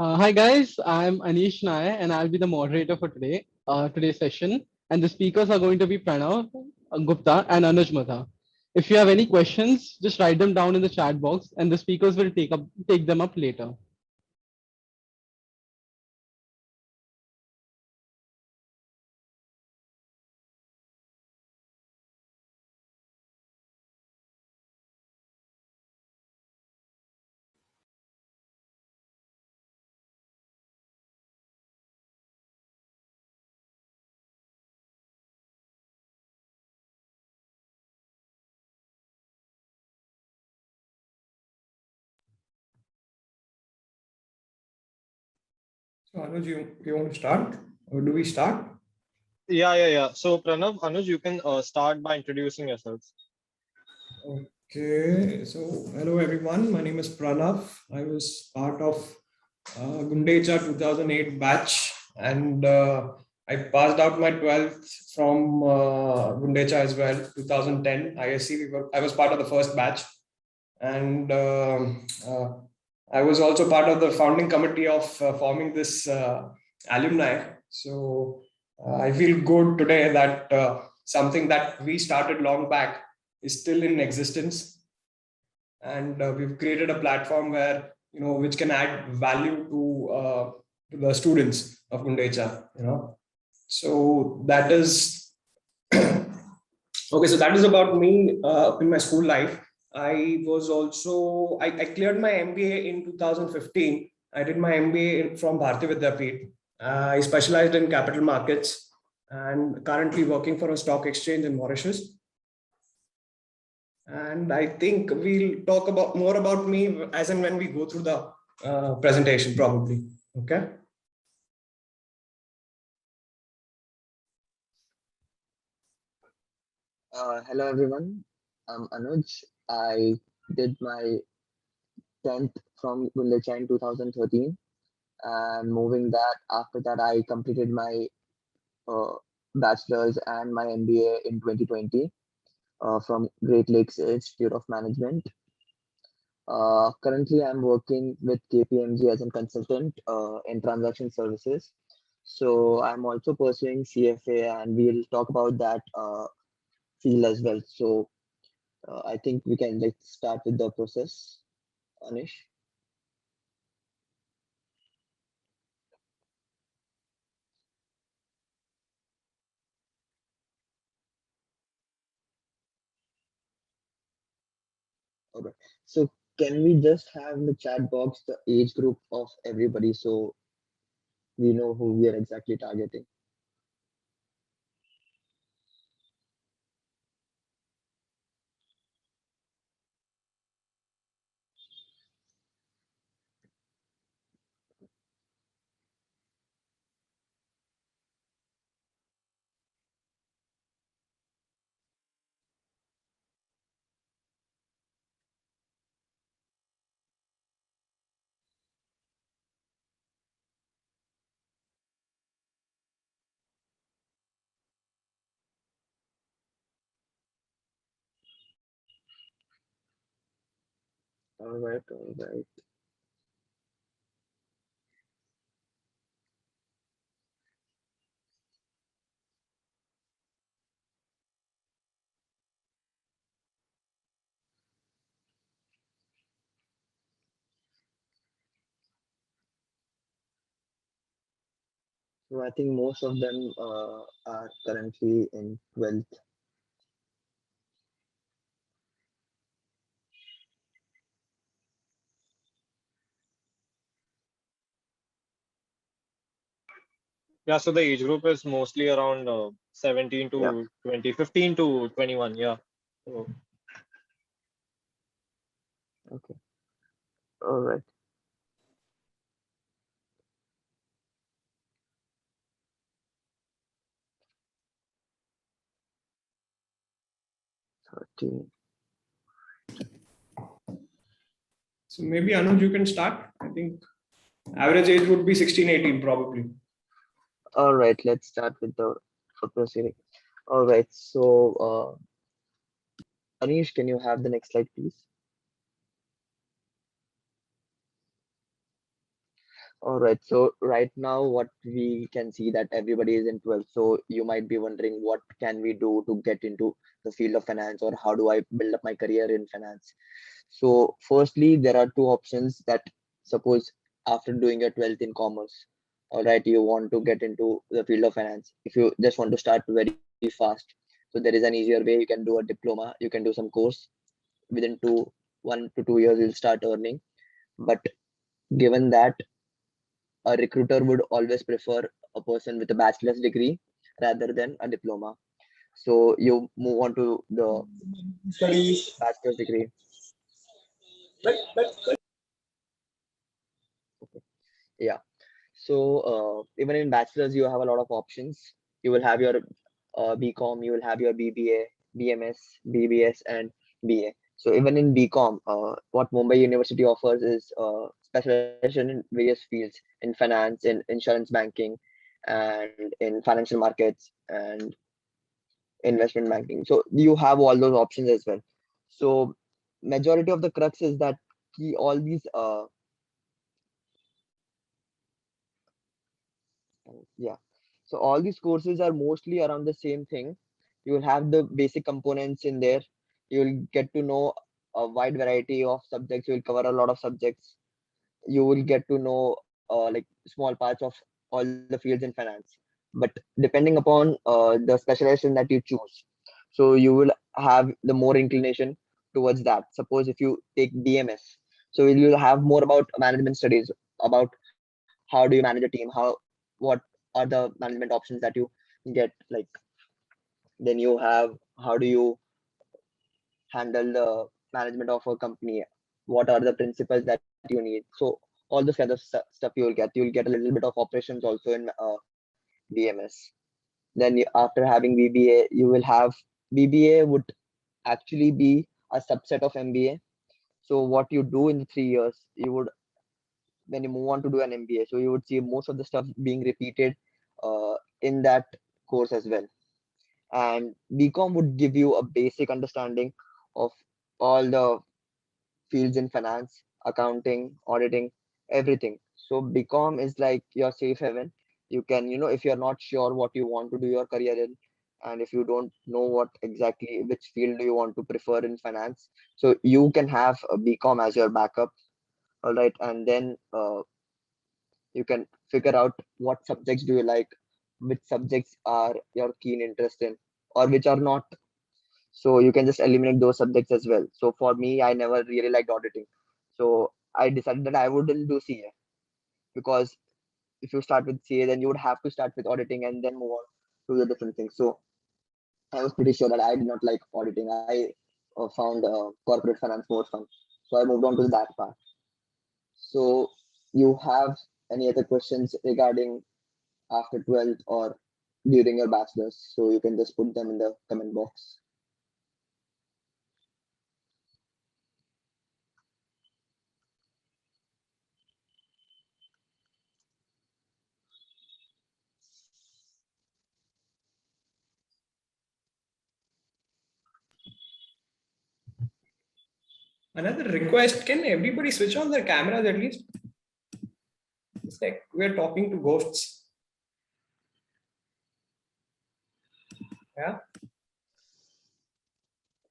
Hi guys, I'm Anish Nair and I'll be the moderator for today's session. And the speakers are going to be Pranav Gupta and Anuj Matha. If you have any questions, just write them down in the chat box and the speakers will take them up later. So Anuj, you want to start or do we start? Yeah. So Pranav, Anuj, you can start by introducing yourselves. Okay, so hello everyone. My name is Pranav. I was part of GEAAA 2008 batch, and I passed out my 12th from GEAAA as well. 2010 ISC. I was part of the first batch, and I was also part of the founding committee of forming this alumni. So I feel good today that something that we started long back is still in existence, and we've created a platform where which can add value to the students of GEAAA. So that is okay. So that is about me in my school life. I cleared my MBA in 2015. I did my MBA from Bharati Vidyapeeth. I specialized in capital markets and currently working for a stock exchange in Mauritius. And I think we'll talk about more about me as and when we go through the presentation, probably. Okay. Hello everyone, I'm Anuj. I did my 10th from GEAAA in 2013, and moving that after that I completed my uh, bachelor's and my MBA in 2020 from Great Lakes Institute of Management. Currently, I'm working with KPMG as a consultant in transaction services. So I'm also pursuing CFA, and we'll talk about that field as well. So I think we can start with the process, Anish. All right. So can we just have in the chat box the age group of everybody so we know who we are exactly targeting? All right, all right. So I think most of them are currently in 12th. Yeah, so the age group is mostly around 17 Yeah. to 20, 15 to 21. Yeah. So, Okay. All right. 13. So maybe Anuj, you can start. I think average age would be 16, 18 probably. All right. Let's start with the proceeding. All right. So, Anish, can you have the next slide, please? All right. So right now, what we can see that everybody is in 12th. So you might be wondering, what can we do to get into the field of finance, or how do I build up my career in finance? So firstly, there are two options. That suppose after doing your 12th in commerce, all right, you want to get into the field of finance. If you just want to start very fast, so there is an easier way. You can do a diploma. You can do some course within 1 to 2 years. You'll start earning. But given that, a recruiter would always prefer a person with a bachelor's degree rather than a diploma. So you move on to the Studies. bachelor's degree. Yeah. So even in bachelor's, you have a lot of options. You will have your BCom, you will have your BBA, BMS, BBS, and BA. So even in BCom, what Mumbai University offers is specialization in various fields, in finance, in insurance banking, and in financial markets and investment banking. So you have all those options as well. So majority of the crux is that all these yeah. So all these courses are mostly around the same thing. You will have the basic components in there. You will get to know a wide variety of subjects. You will cover a lot of subjects. You will get to know like small parts of all the fields in finance. But depending upon the specialization that you choose, so you will have the more inclination towards that. Suppose if you take BMS, so you'll have more about management studies, about how do you manage a team, what are the management options that you get, like then you have how do you handle the management of a company, what are the principles that you need. So all this kind of stuff you'll get a little bit of operations also in BMS. Then after having BBA, you will have BBA would actually be a subset of MBA. So what you do in the 3 years, you would, when you move on to do an MBA, so you would see most of the stuff being repeated in that course as well. And BCom would give you a basic understanding of all the fields in finance, accounting, auditing, everything. So BCom is like your safe haven. You can, if you're not sure what you want to do your career in, and if you don't know what exactly which field do you want to prefer in finance, so you can have a BCom as your backup. All right, and then you can figure out what subjects do you like, which subjects are your keen interest in, or which are not. So you can just eliminate those subjects as well. So for me, I never really liked auditing, so I decided that I wouldn't do CA, because if you start with CA, then you would have to start with auditing and then move on to the different things. So I was pretty sure that I did not like auditing. I found corporate finance more fun, so I moved on to that part. So you have any other questions regarding after 12th or during your bachelor's? So you can just put them in the comment box. Another request: can everybody switch on their cameras at least? It's like we're talking to ghosts. Yeah,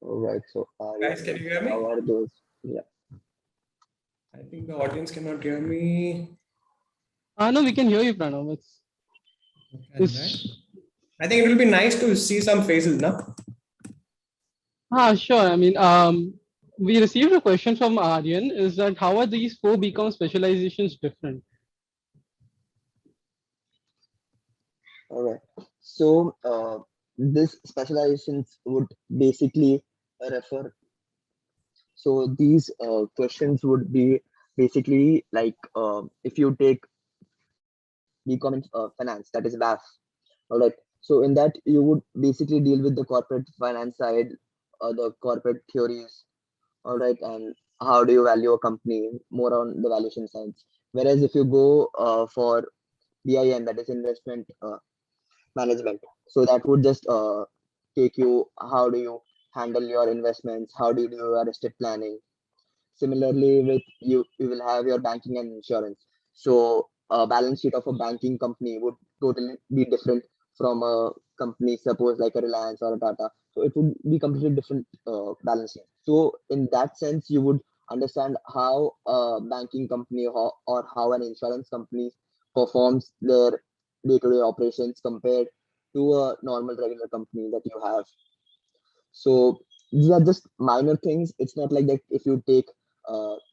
All right. So guys, can you hear me? how are those? Yeah. I think the audience cannot hear me. No, we can hear you, Pranav. Can, right? I think it will be nice to see some faces now. Sure. I mean, we received a question from Aryan. Is that how are these four BCom specializations different? All right. So this specializations would basically refer. So these questions would be basically like if you take BCom in finance, that is BAF. All right. So in that you would basically deal with the corporate finance side, the corporate theories. All right, and how do you value a company, more on the valuation side. Whereas if you go for BIM, that is investment management, so that would just take you how do you handle your investments, how do you do your estate planning. Similarly with you will have your banking and insurance. So a balance sheet of a banking company would totally be different from a company, suppose like a Reliance or a Tata. So it would be completely different balance sheet. So in that sense, you would understand how a banking company or how an insurance company performs their day-to-day operations compared to a normal regular company that you have. So these are just minor things. It's not like that if you take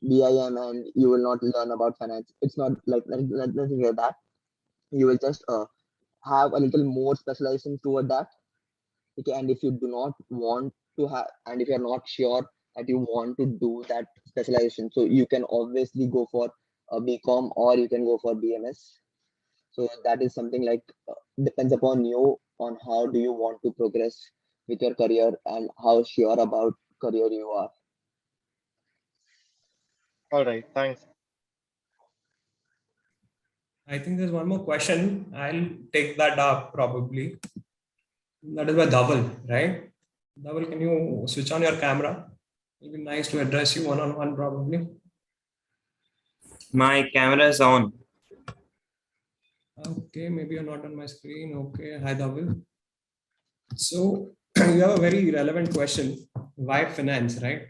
BIM and you will not learn about finance. It's not like nothing like that. You will just have a little more specialization toward that. Okay, and if you do not want to have, and if you're not sure that you want to do that specialization, so you can obviously go for a BCom or you can go for BMS. So that is something like depends upon you on how do you want to progress with your career and how sure about career you are. All right, thanks. I think there's one more question. I'll take that up probably. That is by Dhaval, right? Dhaval, can you switch on your camera? It'll be nice to address you one-on-one probably. My camera is on. Okay, maybe you're not on my screen. Okay, hi Dhaval. So you have a very relevant question. Why finance, right?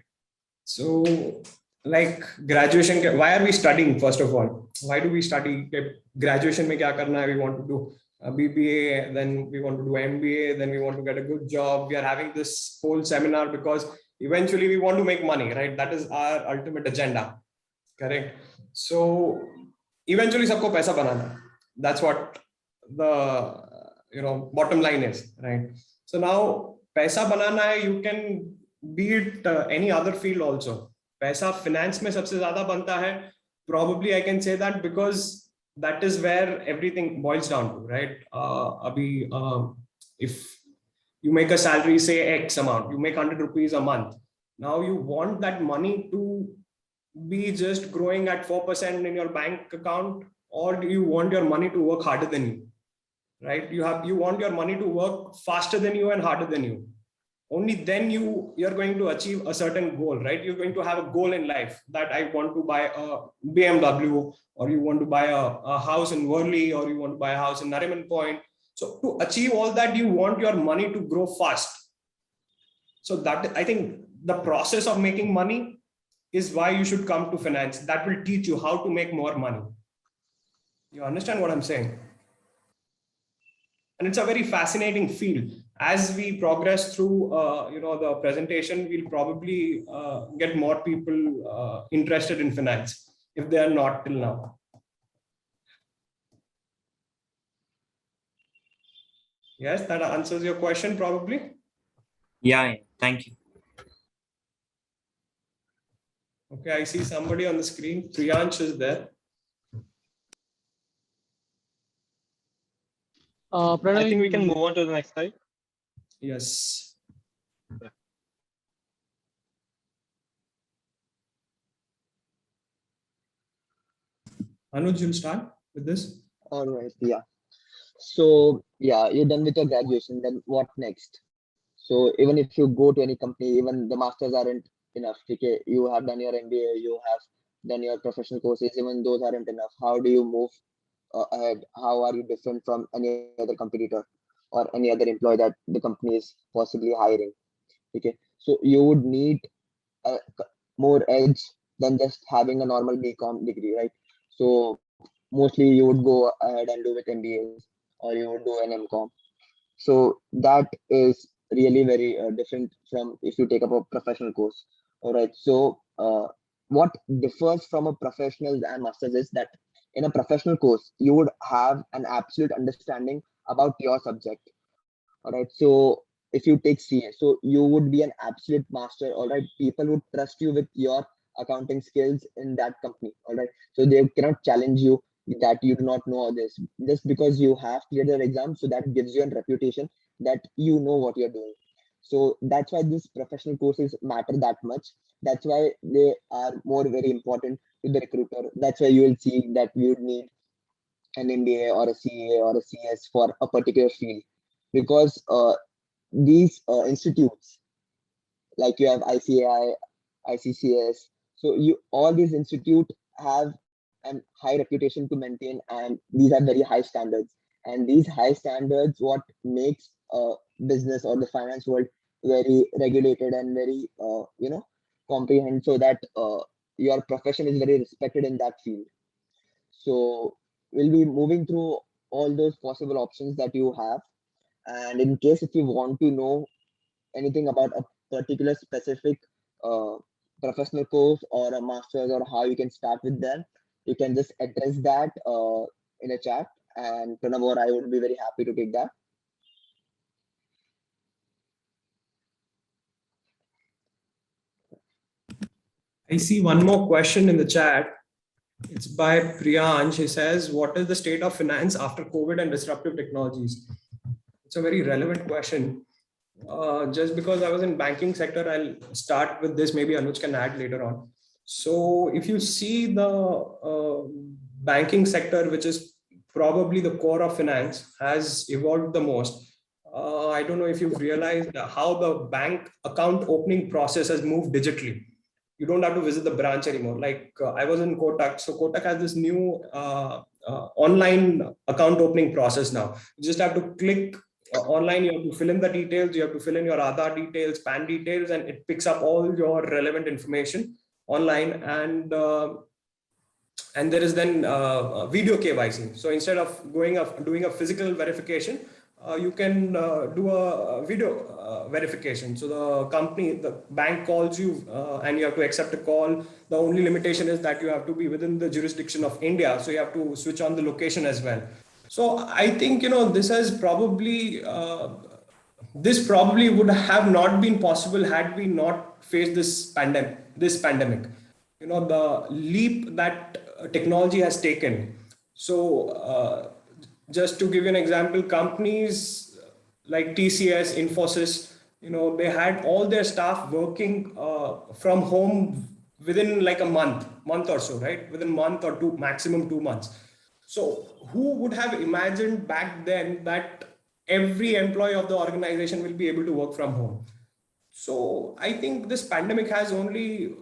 So like graduation, why are we studying first of all? Why do we study? Graduation mein kya karna hai? We want to do a BBA, then we want to do MBA, then we want to get a good job. We are having this whole seminar because eventually we want to make money, right? That is our ultimate agenda, correct? So eventually sabko paisa banana. That's what the bottom line is, right? So now paisa banana hai, you can be it any other field also. Paisa finance mein sabse zyada banta hai. Probably I can say that because that is where everything boils down to, right? If you make a salary, say X amount, you make 100 rupees a month. Now you want that money to be just growing at 4% in your bank account, or do you want your money to work harder than you, right? You want your money to work faster than you and harder than you. Only then you're going to achieve a certain goal, right? You're going to have a goal in life that I want to buy a BMW, or you want to buy a house in Worli, or you want to buy a house in Nariman Point. So to achieve all that, you want your money to grow fast. So that, I think the process of making money is why you should come to finance. That will teach you how to make more money. You understand what I'm saying? And it's a very fascinating field. As we progress through the presentation, we'll probably get more people interested in finance if they are not till now. Yes, that answers your question probably. Yeah, thank you. Okay, I see somebody on the screen. Priyansh is there. Pranav, I think we can move on to the next slide. Yes. Anuj, you'll start with this. All right, yeah. So yeah, you're done with your graduation. Then what next? So even if you go to any company, even the masters aren't enough. Okay, you have done your MBA, you have done your professional courses. Even those aren't enough. How do you move ahead? How are you different from any other competitor or any other employee that the company is possibly hiring? Okay, so you would need more edge than just having a normal BCom degree, right? So mostly you would go ahead and do with MBAs or you would do an MCom. So that is really very different from if you take up a professional course. All right. So what differs from a professional and masters is that in a professional course, you would have an absolute understanding about your subject. All right. So if you take CA, so you would be an absolute master. All right. People would trust you with your accounting skills in that company. All right. So they cannot challenge you that you do not know this just because you have cleared your exam. So that gives you a reputation that you know what you're doing. So that's why these professional courses matter that much. That's why they are more very important to the recruiter. That's why you will see that you would need an MBA or a CA or a CS for a particular field, because these institutes like you have ICAI, ICCS. So you all these institutes have an and high reputation to maintain, and these are very high standards. And these high standards, what makes business or the finance world very regulated and very comprehend, so that your profession is very respected in that field. So we'll be moving through all those possible options that you have. And in case if you want to know anything about a particular specific uh, professional course or a master's, or how you can start with them, you can just address that in a chat, and Pranav or I would be very happy to take that. I see one more question in the chat. It's by Priyansh. He says, what is the state of finance after COVID and disruptive technologies? It's a very relevant question. Just because I was in banking sector, I'll start with this. Maybe Anuj can add later on. So if you see the banking sector, which is probably the core of finance, has evolved the most. I don't know if you've realized how the bank account opening process has moved digitally. You don't have to visit the branch anymore. Like I was in Kotak. So Kotak has this new online account opening process now. You just have to click online, you have to fill in the details, you have to fill in your Aadhaar details, PAN details, and it picks up all your relevant information online. And there is then video KYC. So instead of doing a physical verification, you can do a video verification. So the bank calls you and you have to accept a call. The only limitation is that you have to be within the jurisdiction of India. So you have to switch on the location as well. So I think, this has probably, this probably would have not been possible had we not faced this pandemic. The leap that technology has taken. So just to give you an example, companies like TCS, Infosys, they had all their staff working from home within like a month or so, right? Within a month or two, maximum 2 months. So who would have imagined back then that every employee of the organization will be able to work from home? So I think this pandemic has only,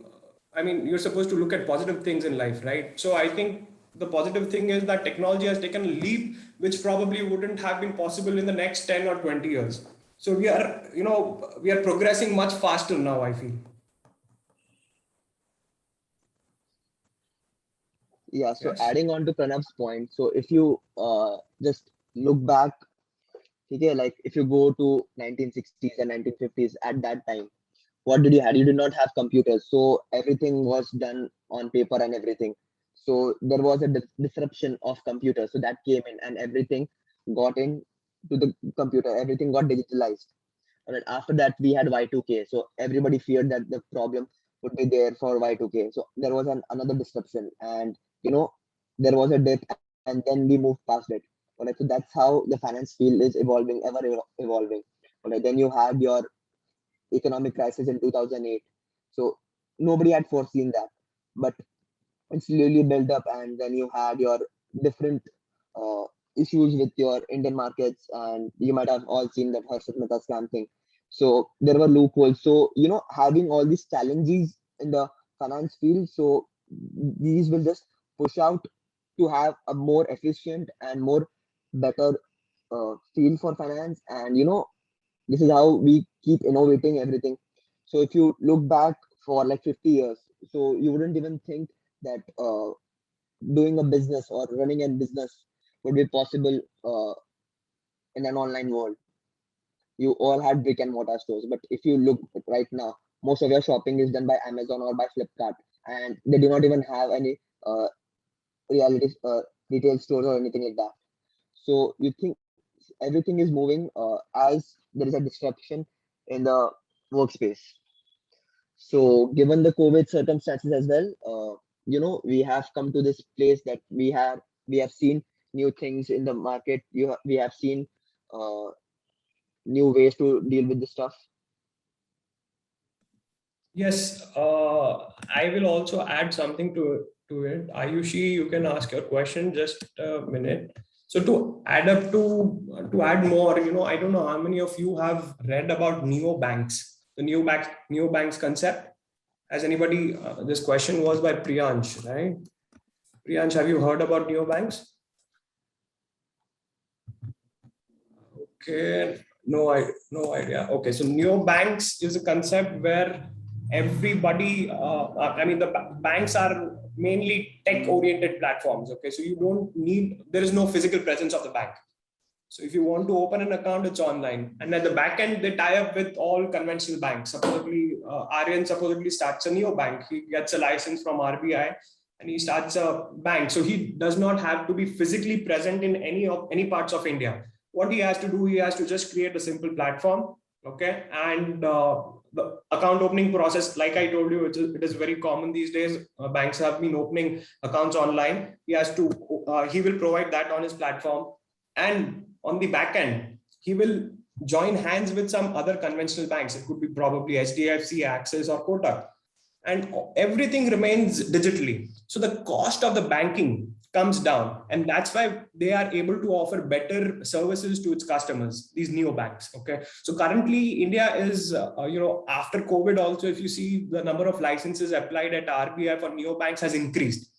you're supposed to look at positive things in life, right? So I think the positive thing is that technology has taken a leap, which probably wouldn't have been possible in the next 10 or 20 years. So we are progressing much faster now, I feel. Yeah, so Yes. adding on to Pranav's point, so if you just look back, okay, like if you go to 1960s and 1950s, at that time, what did you have? You did not have computers, so everything was done on paper and everything. So there was a disruption of computers, so that came in and everything got in to the computer, everything got digitalized. And then after that, we had Y2K, so everybody feared that the problem would be there for Y2K. So there was another disruption, and there was a dip, and then we moved past it. All right, so that's how the finance field is evolving, ever evolving. All right, then you had your economic crisis in 2008. So nobody had foreseen that, but it slowly built up, and then you had your different uh, issues with your Indian markets, and you might have all seen that Harshit Mehta scam thing. So there were loopholes. So having all these challenges in the finance field, so these will just push out to have a more efficient and more better field for finance. And this is how we keep innovating everything. So if you look back for like 50 years, so you wouldn't even think that doing a business or running a business would be possible in an online world. You all had brick and mortar stores, but if you look right now, most of your shopping is done by Amazon or by Flipkart, and they do not even have any reality retail stores or anything like that. So you think everything is moving as there is a disruption in the workspace. So given the COVID circumstances as well, we have come to this place that we have seen new things in the market. We have seen new ways to deal with this stuff. Yes, I will also add something to it. Ayushi, you can ask your question. Just a minute. So to add more, I don't know how many of you have read about neobanks, the neobanks concept. Has anybody? This question was by Priyansh, right? Priyansh, have you heard about neobanks? Okay, no idea. Okay, so neobanks is a concept where everybody, the banks are mainly tech-oriented platforms. Okay, so there is no physical presence of the bank. So if you want to open an account, it's online. And at the back end, they tie up with all conventional banks. Supposedly, Aryan supposedly starts a neobank. He gets a license from RBI and he starts a bank. So he does not have to be physically present in any parts of India. What he has to do, he has to just create a simple platform. Okay. And the account opening process, like I told you, it is very common these days. Banks have been opening accounts online. He will provide that on his platform. And on the back end, he will join hands with some other conventional banks. It could be probably HDFC, Axis, or Kotak. And everything remains digitally. So the cost of the banking comes down. And that's why they are able to offer better services to its customers, these neobanks. Okay. So currently, India is, after COVID also, if you see the number of licenses applied at RBI for neobanks has increased,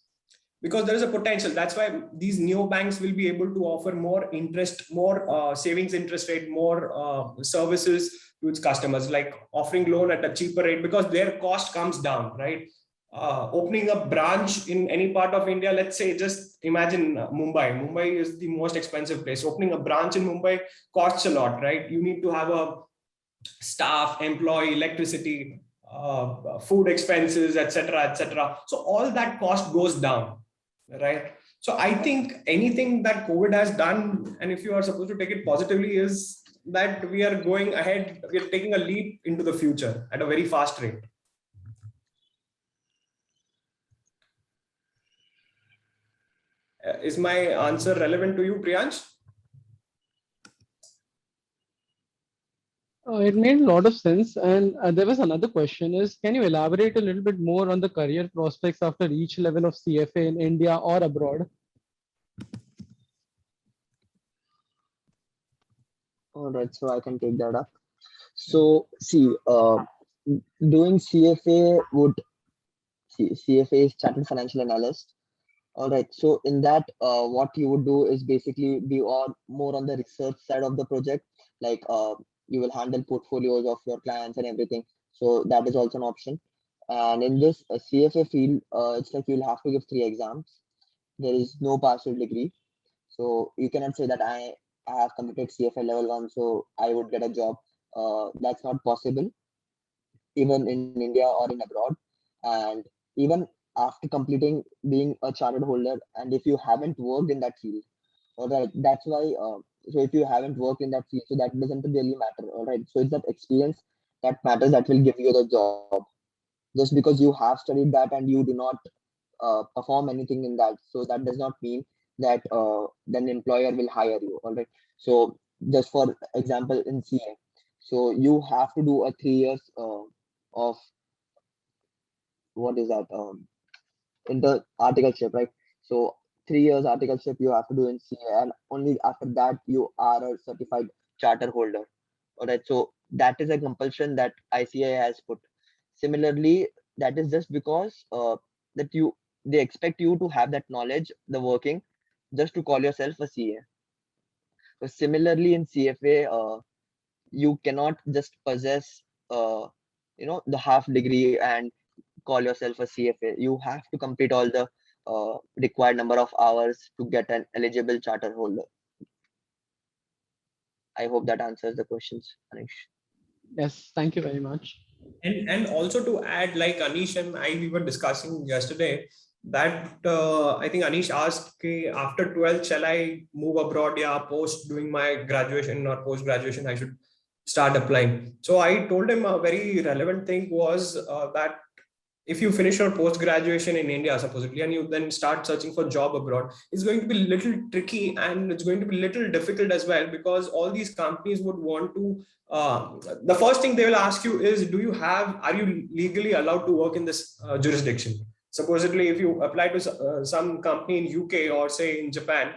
because there is a potential. That's why these neobanks will be able to offer more interest, more savings interest rate, more services to its customers, like offering loan at a cheaper rate because their cost comes down, right? Opening a branch in any part of India, let's say, just imagine Mumbai. Mumbai is the most expensive place. Opening a branch in Mumbai costs a lot, right? You need to have a staff, employee, electricity, food expenses, etc., etc. So all that cost goes down, right? So I think anything that COVID has done, and if you are supposed to take it positively, is that we are going ahead, we are taking a leap into the future at a very fast rate. Is my answer relevant to you, Priyansh? It made a lot of sense. And there was another question is, can you elaborate a little bit more on the career prospects after each level of CFA in India or abroad? All right, so I can take that up. So see, doing CFA CFA is Chartered Financial Analyst. All right, so in that, what you would do is basically be more on the research side of the project, like you will handle portfolios of your clients and everything. So that is also an option. And in this CFA field, it's like you'll have to give 3 exams. There is no partial degree. So you cannot say that I have completed CFA level 1, so I would get a job. That's not possible, even in India or in abroad. And even after completing being a chartered holder, and if you haven't worked in that field, all right, that's why. So if you haven't worked in that field, so that doesn't really matter. All right, so it's that experience that matters, that will give you the job. Just because you have studied that and you do not perform anything in that, so that does not mean that then employer will hire you. All right, so just for example, in CA, so you have to do a 3 years of what is that in the articleship, right? So 3 years articleship you have to do in CA, and only after that you are a certified charter holder. All right, so that is a compulsion that ICAI has put. Similarly, that is just because they expect you to have that knowledge, the working, just to call yourself a CA. So similarly in CFA, you cannot just possess the half degree and call yourself a CFA. You have to complete all the required number of hours to get an eligible charter holder. I hope that answers the questions, Anish. Yes, thank you very much. And also to add, like Anish and I, we were discussing yesterday that I think Anish asked, okay, after 12th, shall I move abroad? Yeah, post doing my graduation or post graduation, I should start applying. So I told him a very relevant thing was that if you finish your post graduation in India, supposedly, and you then start searching for job abroad, it's going to be a little tricky and it's going to be a little difficult as well, because all these companies would want to, the first thing they will ask you is, are you legally allowed to work in this jurisdiction? Supposedly, if you apply to some company in UK or say in Japan,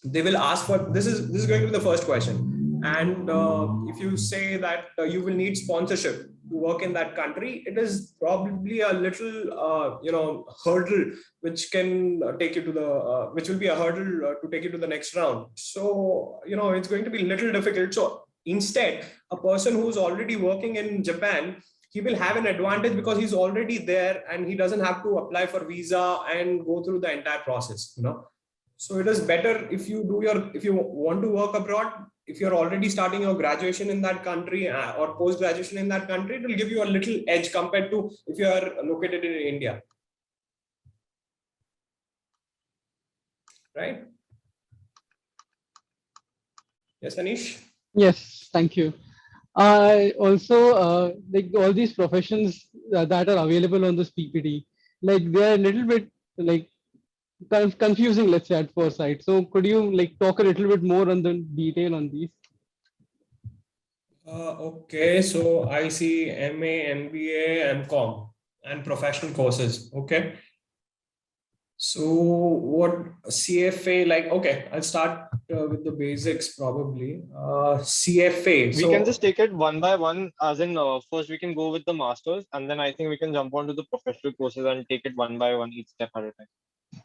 they will ask for, this is going to be the first question. And if you say that you will need sponsorship to work in that country, it is probably a little hurdle which can take you to the which will be a hurdle to take you to the next round. So it's going to be a little difficult. So instead, a person who's already working in Japan, he will have an advantage because he's already there and he doesn't have to apply for visa and go through the entire process. So it is better if you want to work abroad, if you're already starting your graduation in that country or post graduation in that country, it will give you a little edge compared to if you are located in India. Right? Yes, Anish? Yes, thank you. Also, like all these professions that are available on this PPT, like they're a little bit like confusing, let's say, at first sight. So could you like talk a little bit more on the detail on these? Okay, so I see MA, MBA, MCom and professional courses. Okay. So what CFA, like, okay, I'll start with the basics probably. CFA. We can just take it one by one, as in first we can go with the masters, and then I think we can jump on to the professional courses and take it one by one, each step at a time.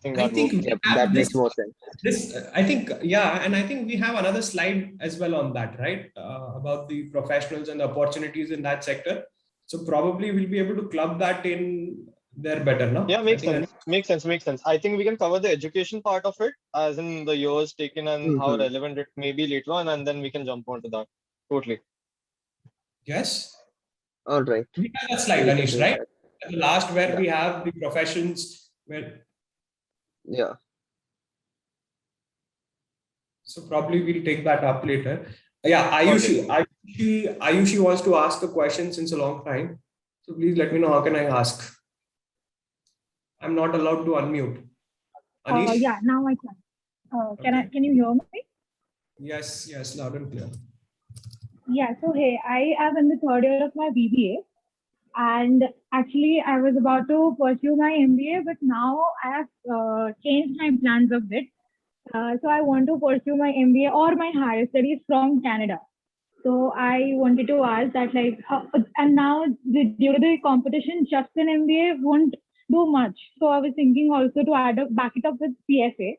I think we Yep, have that this, makes more sense. I think, yeah, and I think we have another slide as well on that, right? About the professionals and the opportunities in that sector. So probably we'll be able to club that in there better, no? Yeah, makes sense. Makes sense. I think we can cover the education part of it, as in the years taken and how relevant it may be later on, and then we can jump onto that. Totally. Yes. All right. We have that slide, Anish, right? At the last where we have the professions where. Yeah. So probably we'll take that up later. Yeah, Ayushi wants to ask a question since a long time. So please let me know, how can I ask? I'm not allowed to unmute. Anish? Yeah, now I can. Can you hear me? Yes, loud and clear. Yeah, so hey, I am in the third year of my BBA, and actually I was about to pursue my MBA, but now I have changed my plans a bit. So I want to pursue my MBA or my higher studies from Canada. So I wanted to ask that, like, and now due to the competition, just an MBA won't do much. So I was thinking also to back it up with CFA.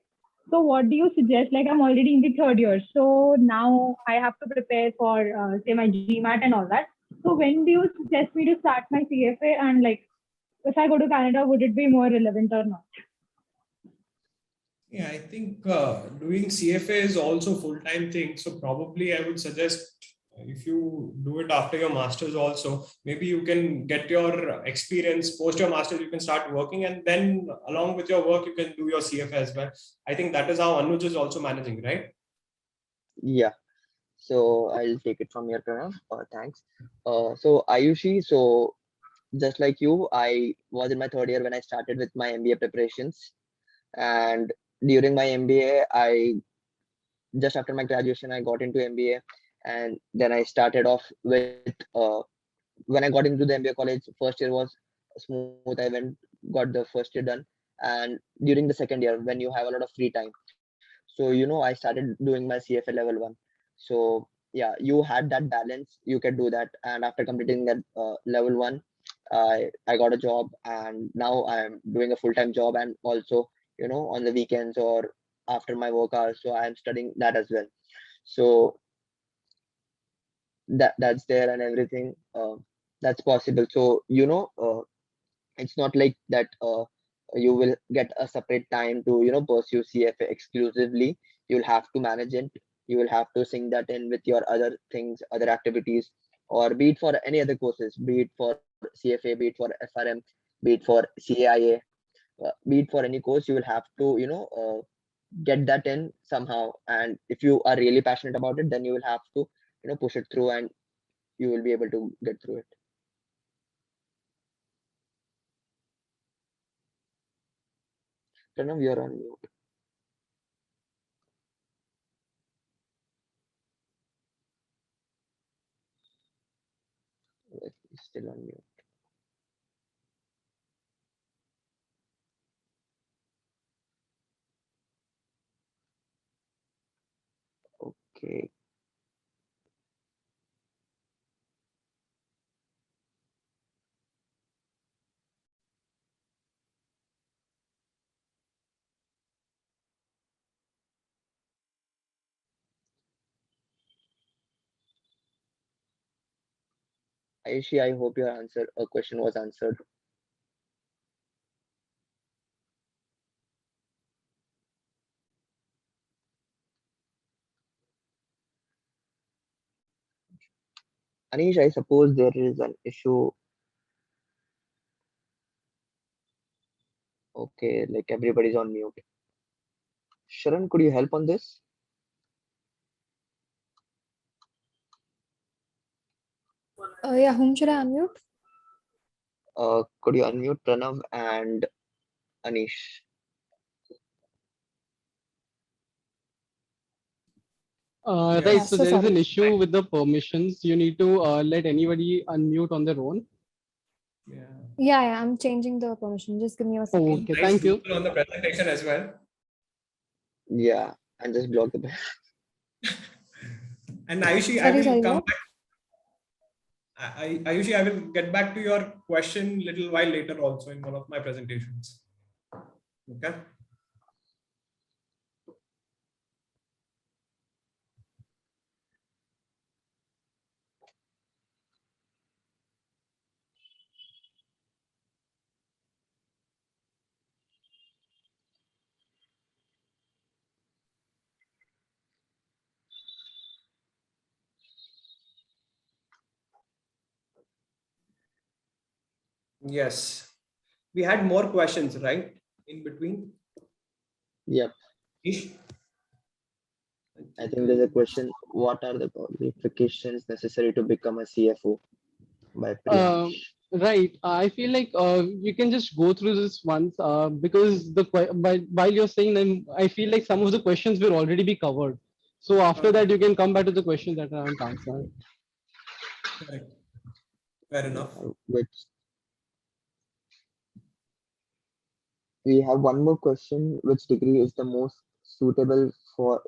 So what do you suggest? Like, I'm already in the third year, so now I have to prepare for say my GMAT and all that. So when do you suggest me to start my CFA? And like, if I go to Canada, would it be more relevant or not? Yeah, I think doing CFA is also a full-time thing. So probably I would suggest if you do it after your master's also, maybe you can get your experience post your master's, you can start working, and then along with your work, you can do your CFA as well. I think that is how Anuj is also managing, right? Yeah. So I'll take it from here, Pranav. Thanks. So Ayushi, so just like you, I was in my third year when I started with my MBA preparations. And during my MBA, just after my graduation, I got into MBA, and then I started off with when I got into the MBA college. First year was smooth. I got the first year done, and during the second year, when you have a lot of free time, so I started doing my CFA level 1. So yeah, you had that balance. You can do that, and after completing that level 1, I got a job, and now I'm doing a full-time job, and also on the weekends or after my work hours, so I'm studying that as well. So that's there and everything. That's possible. So it's not like that you will get a separate time to pursue CFA exclusively. You'll have to manage it. You will have to sync that in with your other things, other activities, or be it for any other courses, be it for CFA, be it for FRM, be it for CAIA, be it for any course. You will have to get that in somehow, and if you are really passionate about it, then you will have to push it through, and you will be able to get through it. Pranav, you're on mute. He's still on mute. Okay. Ayushi, I hope your question was answered. Anish, I suppose there is an issue. Okay, like everybody's on mute. Sharon, could you help on this? Yeah, whom should I unmute? Could you unmute Pranav and Anish? Right, Yeah, so so there is an sorry. issue with the permissions. You need to let anybody unmute on their own. Yeah. Yeah, I'm changing the permission. Just give me a second. Okay, Nice thank you. doodle on the presentation as well. Yeah, and just block the. And Ayushi, I Sorry, will come what? back. Ayushi, I will get back to your question little while later also in one of my presentations. Okay. Yes. We had more questions, right? In between. Yep. Ish? I think there's a question. What are the qualifications necessary to become a CFO? By Priyansh. Right. I feel like you can just go through this once because while you're saying them, I feel like some of the questions will already be covered. So after that, you can come back to the questions that aren't answered. Correct. Fair enough. Which we have one more question. Which degree is the most suitable for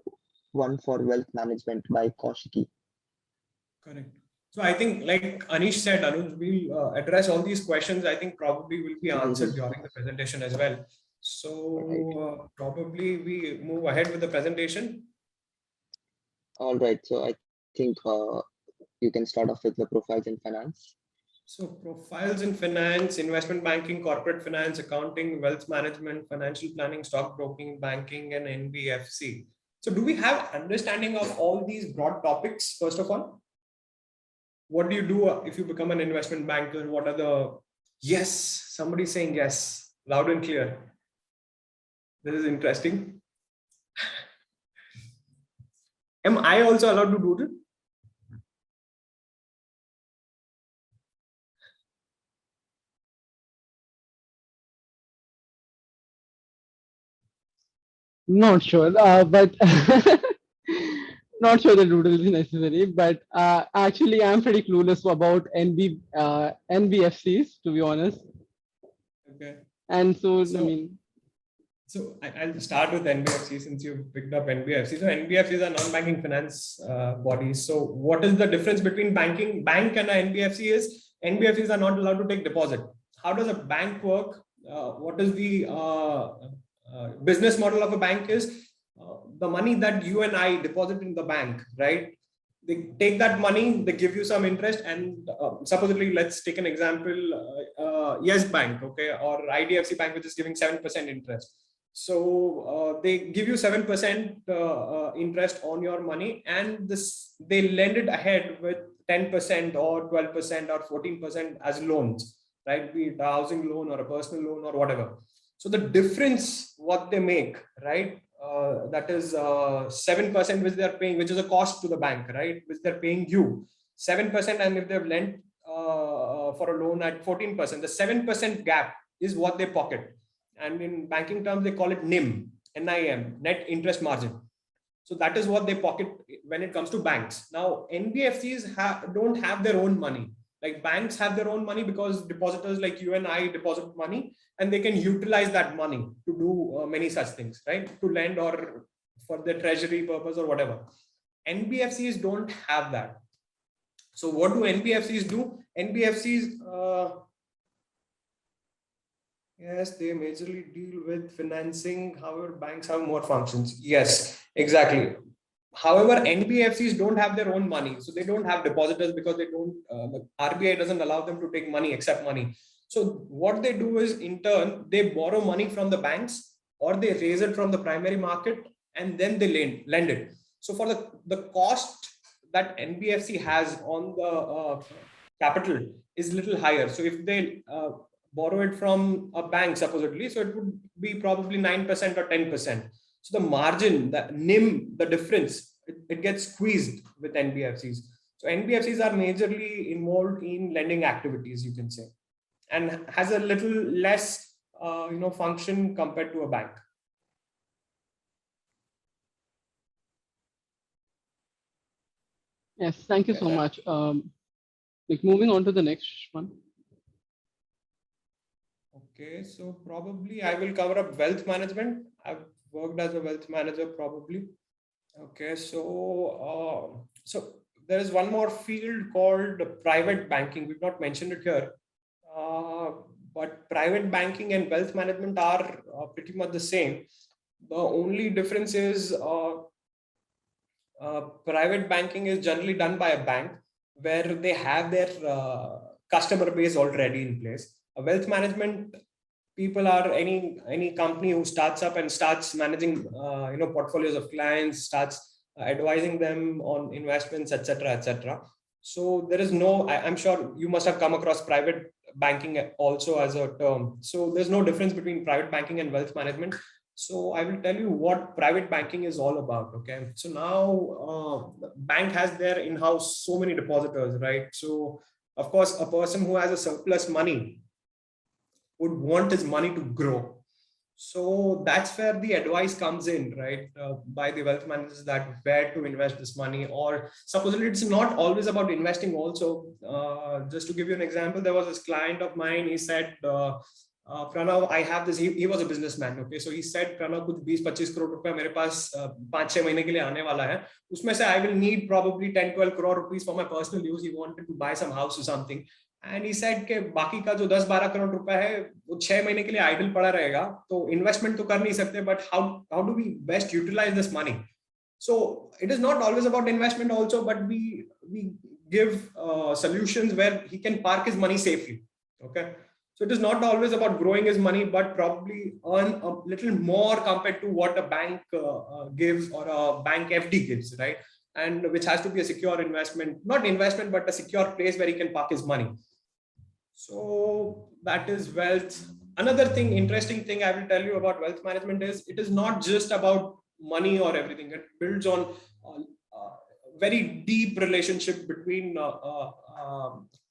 wealth management by Kaushiki? Correct. So I think, like Anish said, Anuj, we'll address all these questions. I think probably will be answered during the presentation as well. So probably we move ahead with the presentation. All right. So I think you can start off with the profiles in finance. So profiles in finance, investment banking, corporate finance, accounting, wealth management, financial planning, stockbroking, banking, and NBFC. So do we have understanding of all these broad topics, first of all? What do you do if you become an investment banker? What are the... Yes, somebody saying yes, loud and clear. This is interesting. Am I also allowed to do it? Not sure, but not sure the doodle is necessary. But actually, I'm pretty clueless about NBFCs, to be honest. Okay. And so, So, I mean, so I'll start with NBFC since you picked up NBFC. So NBFCs are non-banking finance bodies. So what is the difference between bank and a NBFC is NBFCs are not allowed to take deposit. How does a bank work? What is the business model of a bank is the money that you and I deposit in the bank, right? They take that money, they give you some interest, and supposedly, let's take an example, Yes Bank, okay, or IDFC Bank, which is giving 7% interest. So they give you 7% interest on your money, and they lend it ahead with 10% or 12% or 14% as loans, right? Be it a housing loan or a personal loan or whatever. So the difference, what they make, right? That is 7% which they're paying, which is a cost to the bank, right? Which they're paying you 7%, and if they've lent for a loan at 14%, the 7% gap is what they pocket. And in banking terms, they call it NIM, net interest margin. So that is what they pocket when it comes to banks. Now, NBFCs don't have their own money. Like banks have their own money because depositors like you and I deposit money, and they can utilize that money to do many such things, right? To lend or for the treasury purpose or whatever. NBFCs don't have that. So what do NBFCs do? NBFCs, yes, they majorly deal with financing. However, banks have more functions. Yes, exactly. However, NBFCs don't have their own money, so they don't have depositors because they don't. The RBI doesn't allow them to take money, accept money. So what they do is, in turn, they borrow money from the banks or they raise it from the primary market and then they lend it. So for the cost that NBFC has on the capital is little higher. So if they borrow it from a bank, supposedly, so it would be probably 9% or 10%. So the margin, the NIM, the difference, it gets squeezed with NBFCs. So NBFCs are majorly involved in lending activities, you can say, and has a little less, function compared to a bank. Yes, thank you so much. Moving on to the next one. Okay, so probably I will cover up wealth management. I've worked as a wealth manager probably. Okay, so there is one more field called private banking. We've not mentioned it here, but private banking and wealth management are pretty much the same. The only difference is private banking is generally done by a bank where they have their customer base already in place. A wealth management people are any company who starts up and starts managing portfolios of clients, starts advising them on investments, etc., etc. So there is no, I'm sure you must have come across private banking also as a term. So there's no difference between private banking and wealth management. So I will tell you what private banking is all about. Okay, so now bank has their in-house so many depositors, right? So of course, a person who has a surplus money would want his money to grow. So that's where the advice comes in, right? By the wealth managers, that where to invest this money, or supposedly it's not always about investing also. Just to give you an example, there was this client of mine, he said, Pranav, I have this, he was a businessman, okay? So he said, Pranav, कुछ 20-25 crore रुपया मेरे पास 5-6 महीने के लिए आने वाला है. उसमें से I will need probably 10-12 crore rupees for my personal use. He wanted to buy some house or something. And he said कि बाकी का जो 10-12 करोड़ रुपया है वो 6 महीने के लिए आइडल पड़ा रहेगा, तो इन्वेस्टमेंट तो कर नहीं सकते, but how do we best utilize this money? So it is not always about investment also, but we give solutions where he can park his money safely. Okay, so it is not always about growing his money, but probably earn a little more compared to what a bank gives or a bank FD gives, right? And which has to be a secure investment, not investment, but a secure place where he can park his money. So that is wealth. Another thing, interesting thing I will tell you about wealth management is it is not just about money or everything. It builds on very deep relationship between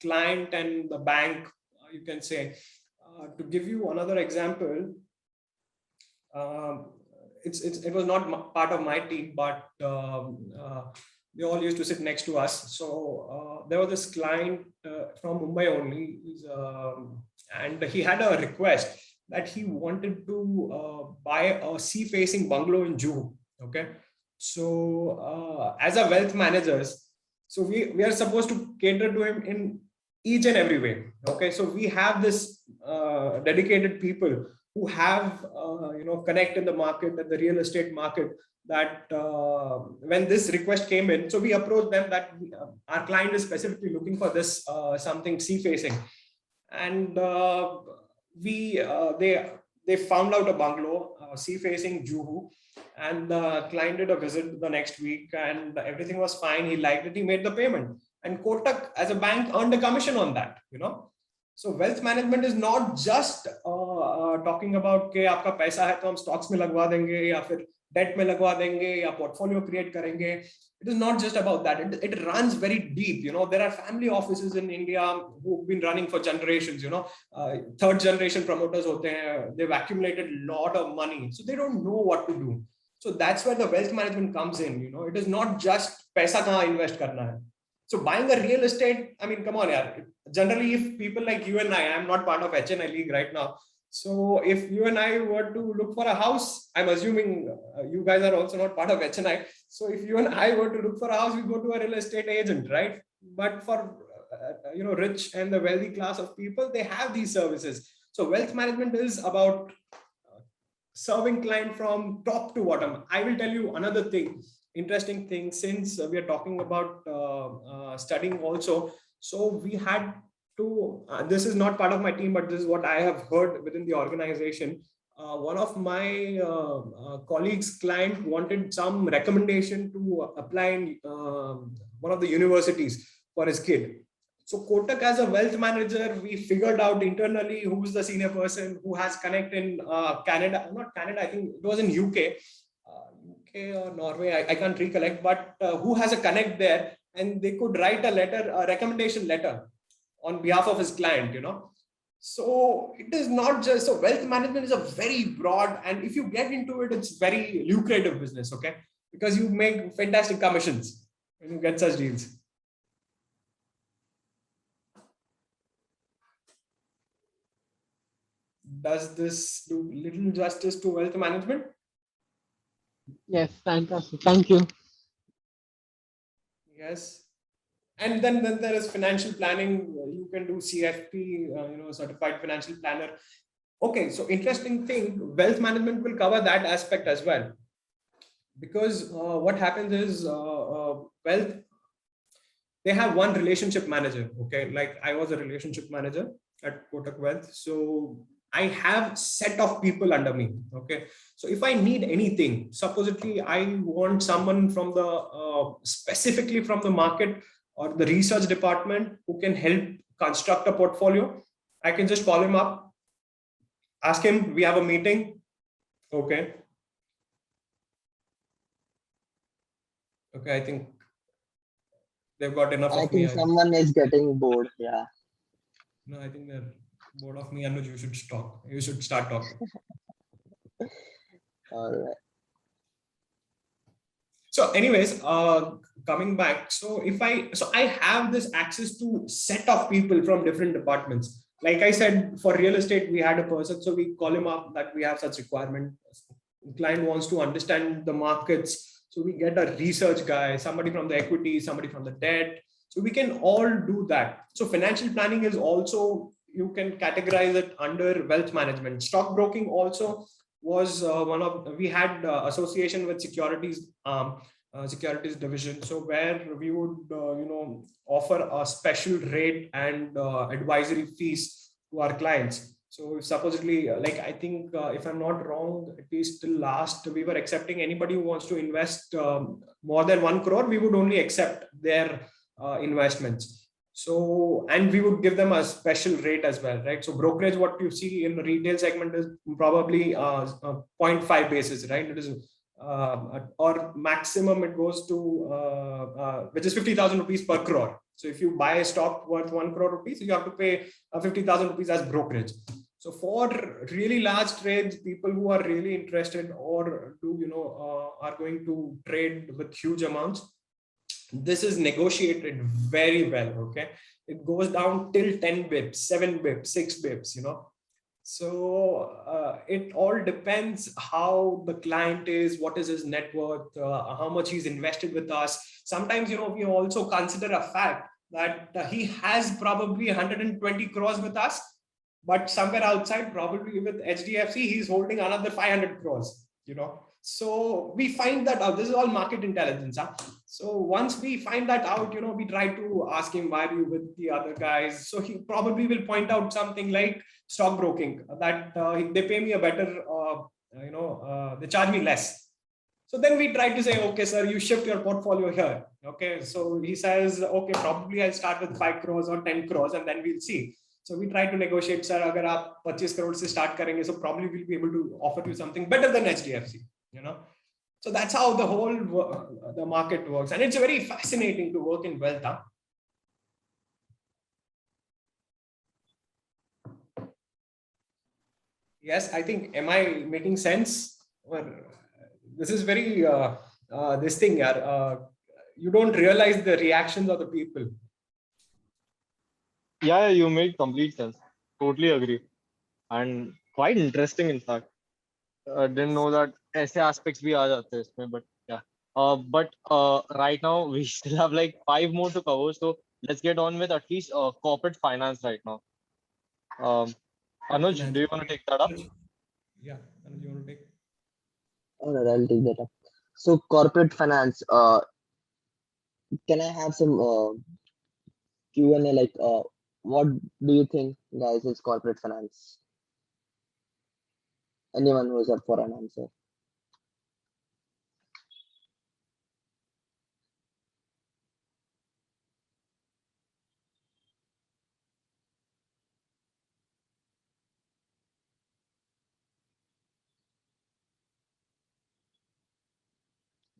client and the bank, you can say. To give you another example, it was not part of my team, but they all used to sit next to us. So there was this client from Mumbai only, and he had a request that he wanted to buy a sea-facing bungalow in Juhu. Okay, so as a wealth managers, so we are supposed to cater to him in each and every way. Okay, so we have this dedicated people who have connect in the market, at the real estate market, that when this request came in, so we approached them that our client is specifically looking for this something sea facing, and they found out a bungalow sea facing Juhu, and the client did a visit the next week and everything was fine. He liked it, he made the payment, and Kotak as a bank earned a commission on that, So wealth management is not just talking about कि आपका पैसा है तो हम stocks में लगवा देंगे या फिर debt में लगवा देंगे या portfolio create करेंगे. It is not just about that. It runs very deep. There are family offices in India who've been running for generations. Third generation promoters होते हैं. They've accumulated a lot of money, so they don't know what to do. So that's where the wealth management comes in. It is not just पैसा कहाँ invest करना है. So buying a real estate, I mean, come on, yaar. Generally, if people like you and I'm not part of HNI League right now. So if you and I were to look for a house, I'm assuming you guys are also not part of HNI. So if you and I were to look for a house, we go to a real estate agent, right? But for rich and the wealthy class of people, they have these services. So wealth management is about serving client from top to bottom. I will tell you another thing. interesting thing, since we are talking about studying also. So we had to, this is not part of my team, but this is what I have heard within the organization. One of my colleagues' client wanted some recommendation to apply in one of the universities for his kid. So Kotak, as a wealth manager, we figured out internally who's the senior person who has connect in Canada, not Canada, I think it was in UK, UK or Norway, I can't recollect, but who has a connect there, and they could write a letter, a recommendation letter on behalf of his client, So it is not just, so wealth management is a very broad, and if you get into it, it's very lucrative business, okay? Because you make fantastic commissions when you get such deals. Does this do little justice to wealth management? Yes, fantastic. Thank you. Yes. And then there is financial planning. You can do CFP, certified financial planner. Okay, so interesting thing, wealth management will cover that aspect as well. Because what happens is wealth, they have one relationship manager. Okay, like I was a relationship manager at Kotak Wealth. So I have set of people under me. Okay, so if I need anything, supposedly I want someone from the specifically from the market or the research department who can help construct a portfolio, I can just call him up, ask him, we have a meeting. Okay. Okay, I think they've got enough I of me. think someone is getting bored. Yeah. No, I think they're bored of me. Anuj, you should stop. You should start talking. All right. So anyways, coming back. So I have this access to set of people from different departments. Like I said, for real estate, we had a person. So we call him up that we have such requirement. The client wants to understand the markets. So we get a research guy, somebody from the equity, somebody from the debt. So we can all do that. So financial planning is also, you can categorize it under wealth management. Stockbroking also was we had association with securities division. So where we would, offer a special rate and advisory fees to our clients. So supposedly, like I think, if I'm not wrong, at least till last, we were accepting anybody who wants to invest more than 1 crore, we would only accept their investments. So, and we would give them a special rate as well, right? So brokerage, what you see in the retail segment is probably 0.5 basis, right? It is, or maximum it goes to, which is 50,000 rupees per crore. So if you buy a stock worth 1 crore rupees, you have to pay 50,000 rupees as brokerage. So for really large trades, people who are really interested or are going to trade with huge amounts, this is negotiated very well. Okay, it goes down till 10 bips, 7 bips, 6 bips, So it all depends how the client is, what is his net worth, how much he's invested with us. Sometimes, we also consider a fact that he has probably 120 crores with us, but somewhere outside, probably with HDFC, he's holding another 500 crores, So we find that out. This is all market intelligence. Huh? So once we find that out, we try to ask him, why are you with the other guys? So he probably will point out something like stockbroking, that they pay me a better, they charge me less. So then we try to say, okay, sir, you shift your portfolio here. Okay, so he says, okay, probably I'll start with 5 crores or 10 crores, and then we'll see. So we try to negotiate, sir, agar aap 25 crore se start karenge, so probably we'll be able to offer you something better than HDFC, So that's how the whole the market works, and it's very fascinating to work in wealth. Huh? Yes, I think, am I making sense? Or this is very this thing, you don't realize the reactions of the people. Yeah, you made complete sense. Totally agree. And quite interesting, in fact. I didn't know that ऐसे aspects भी आ जाते हैं इसमें, but yeah. But right now we still have like 5 more to cover, so let's get on with at least corporate finance right now. Anuj, do you want to take that up? Yeah, Anuj, you want to take? All right, I'll take that up. So corporate finance, can I have some Q&A, like what do you think, guys, is corporate finance? Anyone who is up for an answer?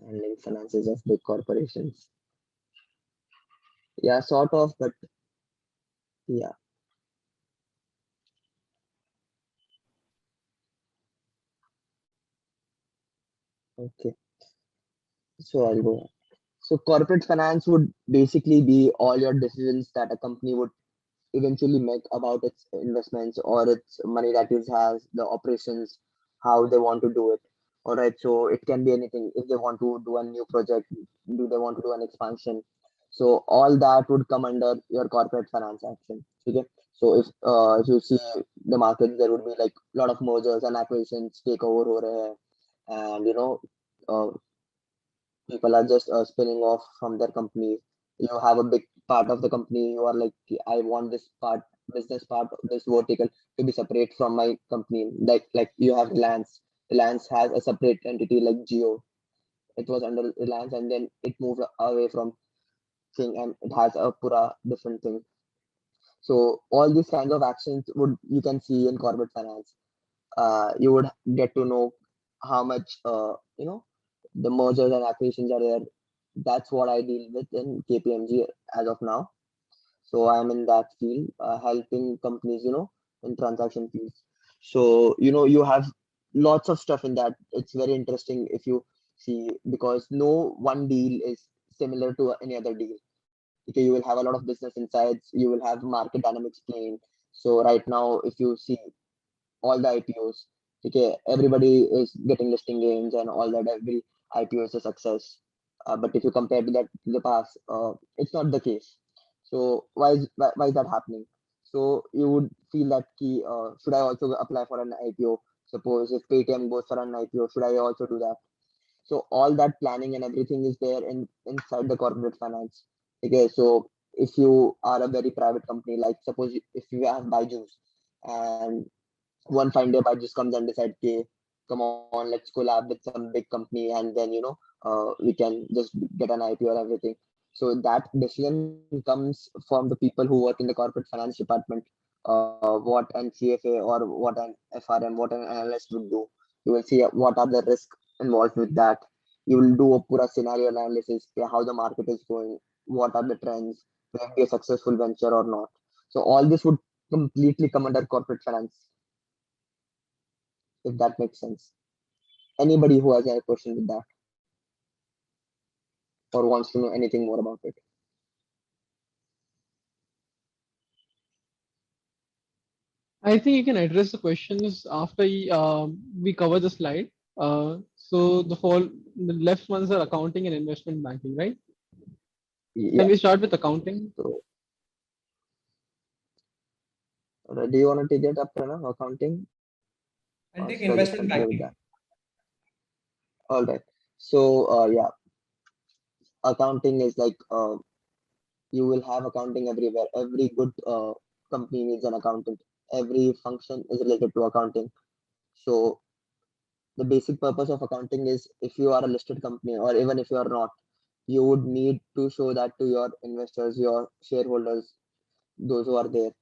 Handling finances of big corporations. Yeah, sort of, but yeah, okay. So I'll go. So corporate finance would basically be all your decisions that a company would eventually make about its investments or its money that it has, the operations, how they want to do it. All right, so it can be anything. If they want to do a new project, do they want to do an expansion? So all that would come under your corporate finance action. Okay. So if you see the market, there would be like a lot of mergers and acquisitions, takeover, हो रहे हैं, and uh, people are just spinning off from their company. You have a big part of the company. You are like, I want this part, business part, this vertical to be separate from my company. Like you have Reliance. Reliance has a separate entity like Geo. It was under Reliance, and then it moved away from thing, and it has a pura different thing. So all these kinds of actions would you can see in corporate finance. You would get to know how much the mergers and acquisitions are there. That's what I deal with in KPMG as of now. So I'm in that field, helping companies, in transaction fees. So you have lots of stuff in that. It's very interesting if you see, because no one deal is similar to any other deal. Okay, you will have a lot of business insights. You will have market dynamics playing. So right now, if you see all the IPOs. Okay, everybody is getting listing gains and all that. Every IPO is a success. But if you compare to that to the past, it's not the case. So why is that happening? So you would feel that key. Should I also apply for an IPO? Suppose if Paytm goes for an IPO, should I also do that? So all that planning and everything is there in inside the corporate finance. Okay, so if you are a very private company, like suppose if you have Byju's, and one fine day Byju's comes and decide, okay, come on, let's collab with some big company, and then we can just get an IPO or everything. So that decision comes from the people who work in the corporate finance department. What an CFA or what an FRM, what an analyst would do. You will see what are the risks involved with that. You will do a pura scenario analysis, okay, how the market is going, what are the trends, will it be a successful venture or not. So all this would completely come under corporate finance, if that makes sense. Anybody who has a question with that or wants to know anything more about it. I think you can address the questions after we cover the slide. So the left ones are accounting and investment banking, right? Can Yeah. we start with accounting? So do you want to take it up, Pranav, accounting? I'll Or take should I just investment continue with banking. that? All right. So yeah, accounting is like you will have accounting everywhere. Every good company needs an accountant. Every function is related to accounting. So the basic purpose of accounting is, if you are a listed company or even if you are not, you would need to show that to your investors, your shareholders, those who are there.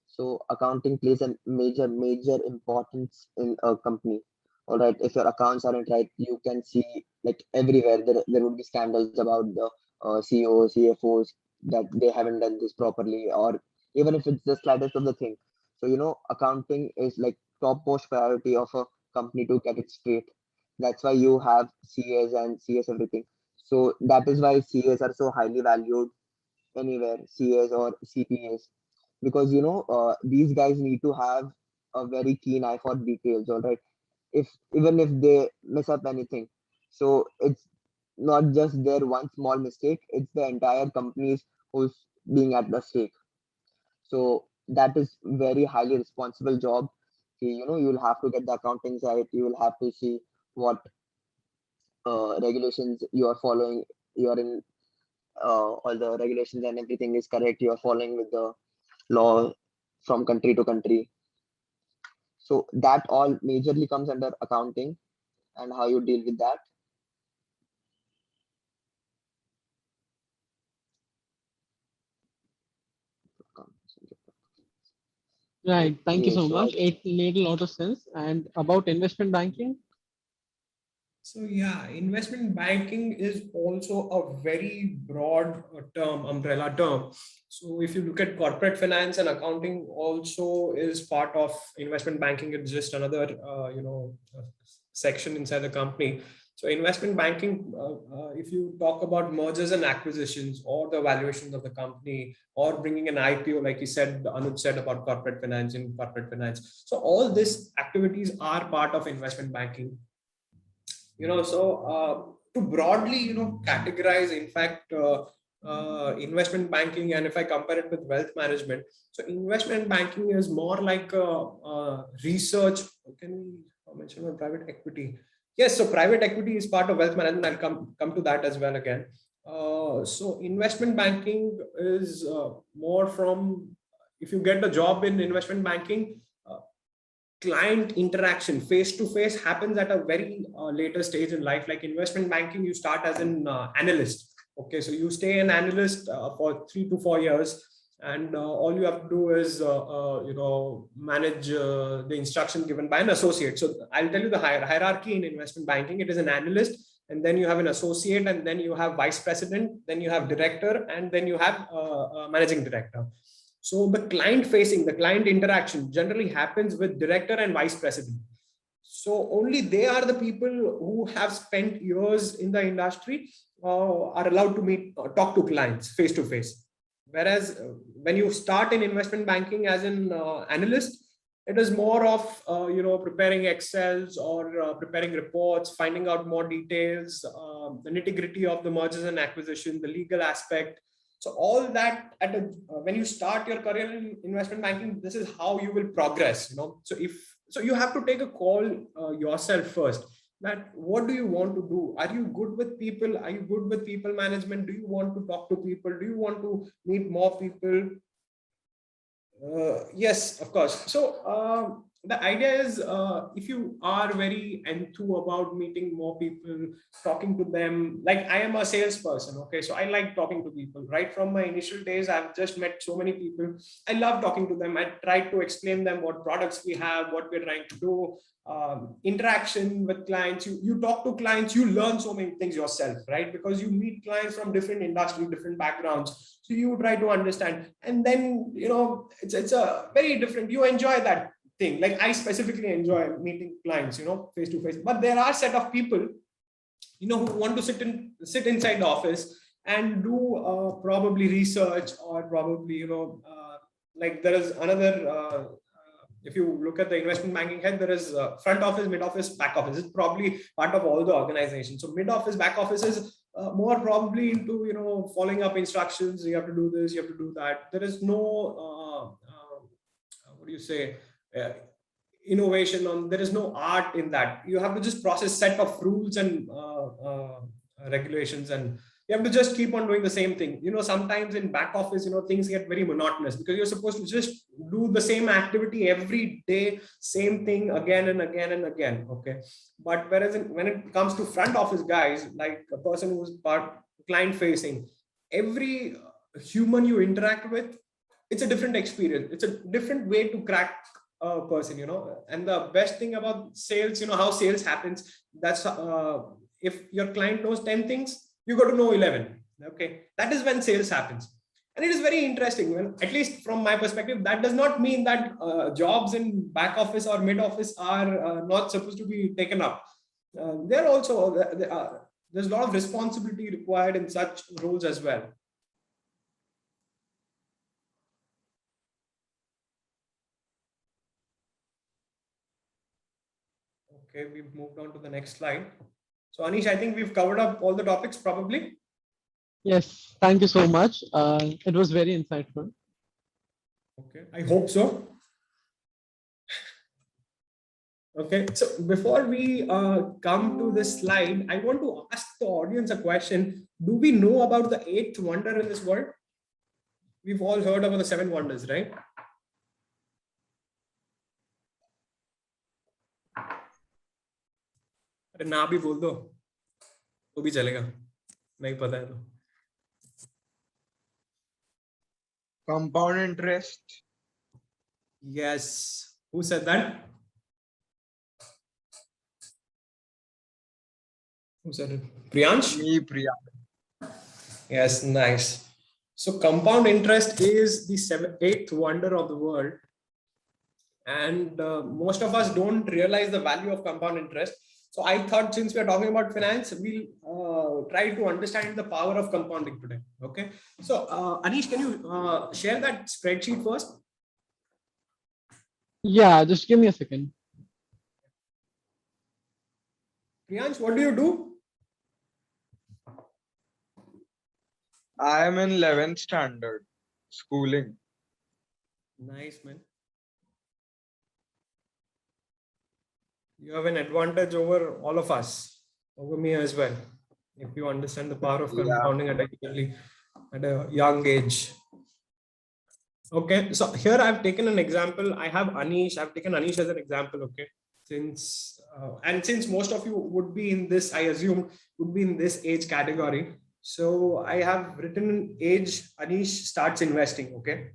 So accounting plays a major importance in a company. All right, if your accounts aren't right, you can see like everywhere there would be scandals about the CEOs, CFOs, that they haven't done this properly, or even if it's the slightest of the thing. So accounting is like topmost priority of a company to get it straight. That's why you have CAs and CS everything. So that is why CAs are so highly valued anywhere, CAs or CPAs, because these guys need to have a very keen eye for details. All right, if even if they mess up anything, so it's not just their one small mistake, it's the entire company's who's being at the stake. So that is very highly responsible job. You'll have to get the accounting right. You will have to see what regulations you are following, you are in all the regulations and everything is correct, you are following with the law from country to country. So that all majorly comes under accounting and how you deal with that. Right. Thank you Okay, so so much. It made a lot of sense. And about investment banking? So yeah, investment banking is also a very broad term, umbrella term. So if you look at corporate finance and accounting also is part of investment banking. It's just another, section inside the company. So investment banking, if you talk about mergers and acquisitions or the valuations of the company or bringing an IPO, like you said, Anuj said about corporate finance in corporate finance. So all these activities are part of investment banking. To broadly, categorize, in fact, investment banking, and if I compare it with wealth management, so investment banking is more like research. Can we mention about private equity? Yes, so private equity is part of wealth management. I'll come to that as well again. So investment banking is more from, if you get a job in investment banking, client interaction face to face happens at a very later stage in life. Like investment banking, you start as an analyst. Okay, so you stay an analyst for 3 to 4 years, and all you have to do is manage the instruction given by an associate. So I'll tell you the hierarchy in investment banking. It is an analyst, and then you have an associate, and then you have vice president, then you have director, and then you have managing director. So the client interaction generally happens with director and vice president. So only they are the people who have spent years in the industry are allowed to talk to clients face to face. Whereas when you start in investment banking as an analyst, it is more of preparing Excels or preparing reports, finding out more details, the nitty-gritty of the mergers and acquisition, the legal aspect. So all that when you start your career in investment banking, this is how you will progress. So you have to take a call yourself first. That what do you want to do? Are you good with people? Are you good with people management? Do you want to talk to people? Do you want to meet more people? Yes, of course. So the idea is, if you are very enthused about meeting more people, talking to them, like I am a salesperson. Okay, so I like talking to people. Right from my initial days, I've just met so many people. I love talking to them. I try to explain them what products we have, what we're trying to do. Interaction with clients, you talk to clients, you learn so many things yourself, right? Because you meet clients from different industries, different backgrounds, so you try to understand, and then it's a very different, you enjoy that thing. Like I specifically enjoy meeting clients face to face. But there are set of people who want to sit inside the office and do probably research, or probably like there is another if you look at the investment banking head, there is front office, mid office, back office. It's probably part of all the organizations. So mid office, back office is more probably into following up instructions. You have to do this, you have to do that. There is no what do you say, innovation on. There is no art in that. You have to just process set of rules and regulations, and you have to just keep on doing the same thing. Sometimes in back office, things get very monotonous because you're supposed to just do the same activity every day, same thing again and again and again. Okay. But whereas when it comes to front office guys, like a person who's part client facing, every human you interact with, it's a different experience. It's a different way to crack a person, and the best thing about sales, how sales happens, that's if your client knows 10 things, you got to know 11. Okay, that is when sales happens. And it is very interesting. Well, at least from my perspective, that does not mean that jobs in back office or mid office are not supposed to be taken up. They're also there's a lot of responsibility required in such roles as well. Okay, we've moved on to the next slide. So Anish, I think we've covered up all the topics probably. Yes, thank you so much. It was very insightful. Okay, I hope so. Okay, so before we come to this slide, I want to ask the audience a question. Do we know about the eighth wonder in this world? We've all heard about the seven wonders, right? अरे ना भी बोल दो तो भी चलेगा, नहीं पता है तो. Compound interest. Yes. Who said that? Who said it? Priyansh? Me, Priya. Yes, nice. So compound interest is the eighth wonder of the world. And most of us don't realize the value of compound interest. So I thought, since we are talking about finance, we'll try to understand the power of compounding today. Okay. So Anish, can you share that spreadsheet first? Yeah, just give me a second. Priyansh, what do you do? I am in 11th standard schooling. Nice, man. You have an advantage over all of us, over me as well, if you understand the power of compounding at a young age. Okay, so here I've taken an example. I have Anish. I've taken Anish as an example. Okay, since most of you would be in this, I assume, would be in this age category. So I have written age. Anish starts investing. Okay,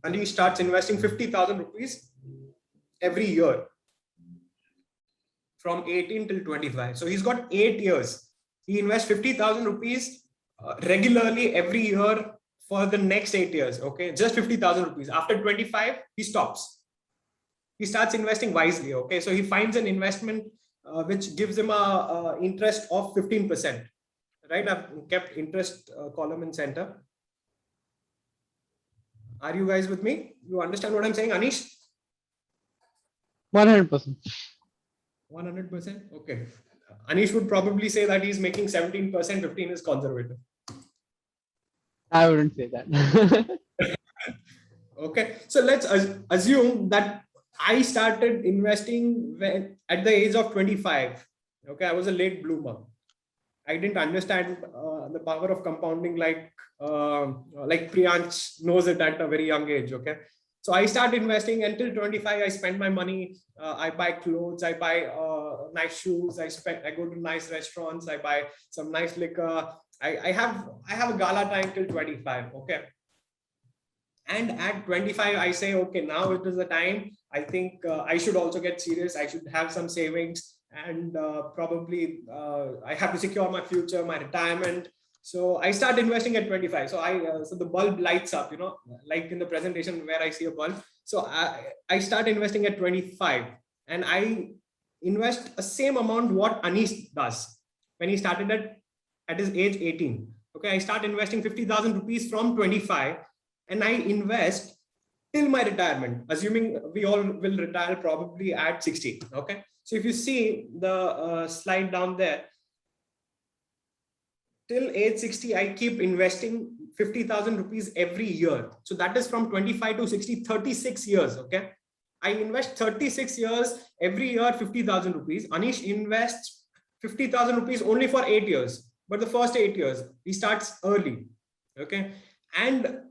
Anish starts investing 50,000 rupees every year from 18 till 25. So he's got 8 years. He invests 50,000 rupees regularly every year for the next 8 years. Okay, just 50,000 rupees. After 25, he stops. He starts investing wisely. Okay, so he finds an investment which gives him a interest of 15%. Right, I've kept interest column in center. Are you guys with me? You understand what I'm saying, Anish? 100%. 100%. Okay. Anish would probably say that he's making 17%, 15 is conservative. I wouldn't say that. Okay. So let's assume that I started investing at the age of 25. Okay. I was a late bloomer. I didn't understand the power of compounding like Priyansh knows it at a very young age. Okay. So I started investing until 25. I spend my money. I buy clothes. I buy nice shoes. I go to nice restaurants. I buy some nice liquor. I have a gala time till 25. Okay. And at 25, I say, okay, now it is the time. I think I should also get serious. I should have some savings. And probably I have to secure my future, my retirement. So I start investing at 25. So the bulb lights up, you know, like in the presentation where I see a bulb. So I start investing at 25 and I invest a same amount what Anish does when he started at his age 18. Okay, I start investing 50,000 rupees from 25 and I invest till my retirement, assuming we all will retire probably at 60. Okay. So if you see the slide down there, till age 60, I keep investing 50,000 rupees every year. So that is from 25 to 60, 36 years. Okay. I invest 36 years, every year 50,000 rupees. Anish invests 50,000 rupees only for 8 years. But the first 8 years, he starts early. Okay. And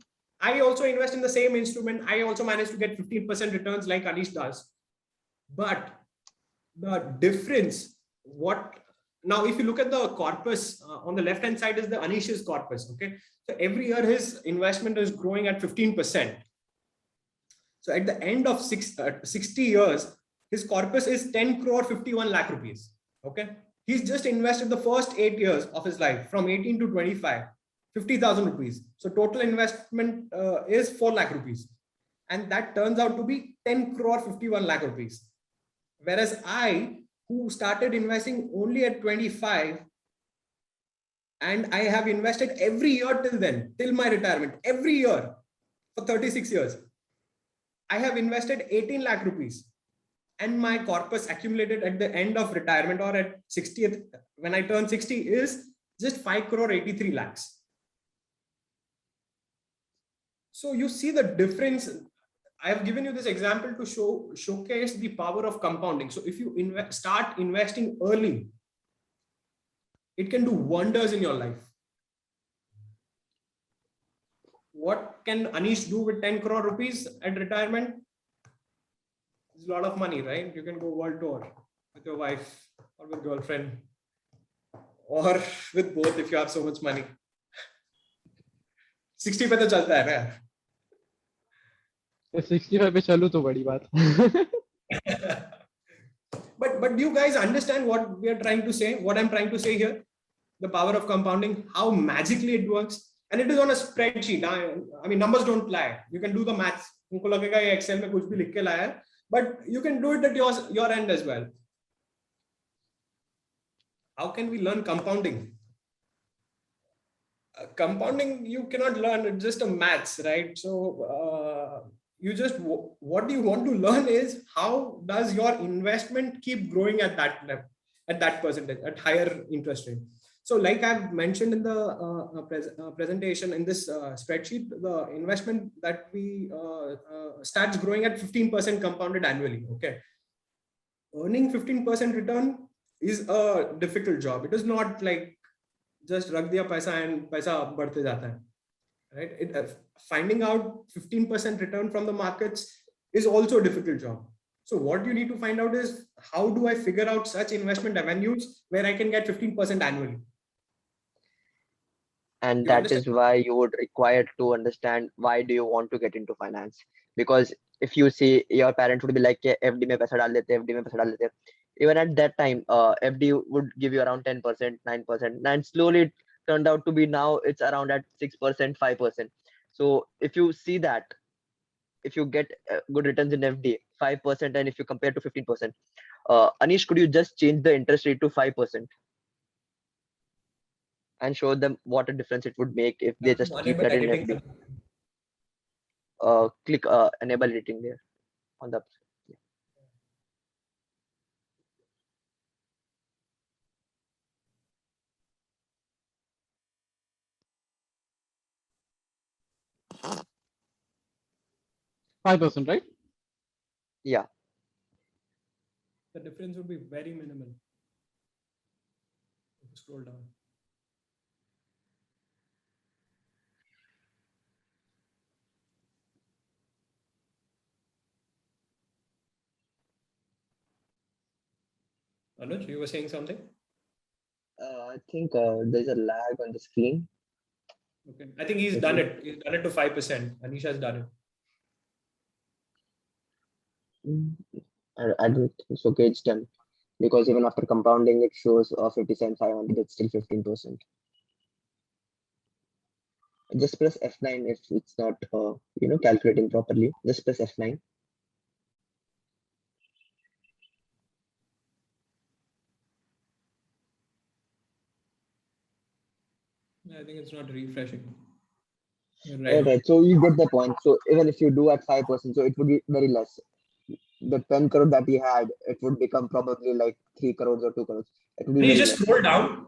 I also invest in the same instrument. I also manage to get 15% returns like Anish does. But the difference, now if you look at the corpus on the left hand side is the Anish's corpus. Okay, so every year his investment is growing at 15%. So at the end of 60 years, his corpus is 10 crore 51 lakh rupees. Okay, he's just invested the first 8 years of his life from 18 to 25, 50,000 rupees. So total investment is 4 lakh rupees, and that turns out to be 10 crore 51 lakh rupees. Whereas I, who started investing only at 25, and I have invested every year till then, till my retirement, every year for 36 years, I have invested 18 lakh rupees. And my corpus accumulated at the end of retirement or at 60th, when I turn 60, is just 5 crore 83 lakhs. So you see the difference. I have given you this example to showcase the power of compounding. So if you start investing early, it can do wonders in your life. What can Anish do with 10 crore rupees at retirement? It's a lot of money, right? You can go world tour with your wife or with girlfriend or with both if you have so much money. 60 पे तो चलता है ना. 65 पे चलूं तो बड़ी बात. But do you guys understand what we are trying to say? What I'm trying to say here? The power of compounding, how magically it works. And it is on a spreadsheet. I mean, numbers don't lie. You can do the maths. तुमको लगेगा ये Excel में कुछ भी लिख के लाया है, but you can do it at your end as well. How can we learn compounding? Compounding, you cannot learn. It's just a maths, right? So what you want to learn is how does your investment keep growing at that level, at that percentage, at higher interest rate. So like I've mentioned in the presentation in this spreadsheet, the investment that we starts growing at 15% compounded annually. Okay, earning 15% return is a difficult job. It is not like just rag diya paisa and paisa badhte jata hai, right? Finding out 15% return from the markets is also a difficult job. So what you need to find out is how do I figure out such investment avenues where I can get 15% annually. And that is why you would require to understand why do you want to get into finance. Because if you see your parents would be like FD mein paisa dal dete, FD mein paisa dal dete. Even at that time, FD would give you around 10%, 9%, and slowly it turned out to be now it's around at 6%, 5%. So if you see that, if you get good returns in FD, 5%, and if you compare to 15%, Anish, could you just change the interest rate to 5%? And show them what a difference it would make if they just keep that in FD. Click enable editing there on the. Yeah. %5, right? Yeah. The difference would be very minimal. If you scroll down. Anuj, you were saying something? I think there's a lag on the screen. Okay, I think he's done it. He's done it to 5%. Anish has done it. I don't think it's okay. It's done because even after compounding, it shows 57,500. It's still 15%. Just press F9 if it's not calculating properly. Just press F9. I think it's not refreshing. Right. Right. So you get the point. So even if you do at 5%, so it would be very less. The 10 crore that he had, it would become probably like 3 crores or 2 crores. It would be. Can you just scroll down?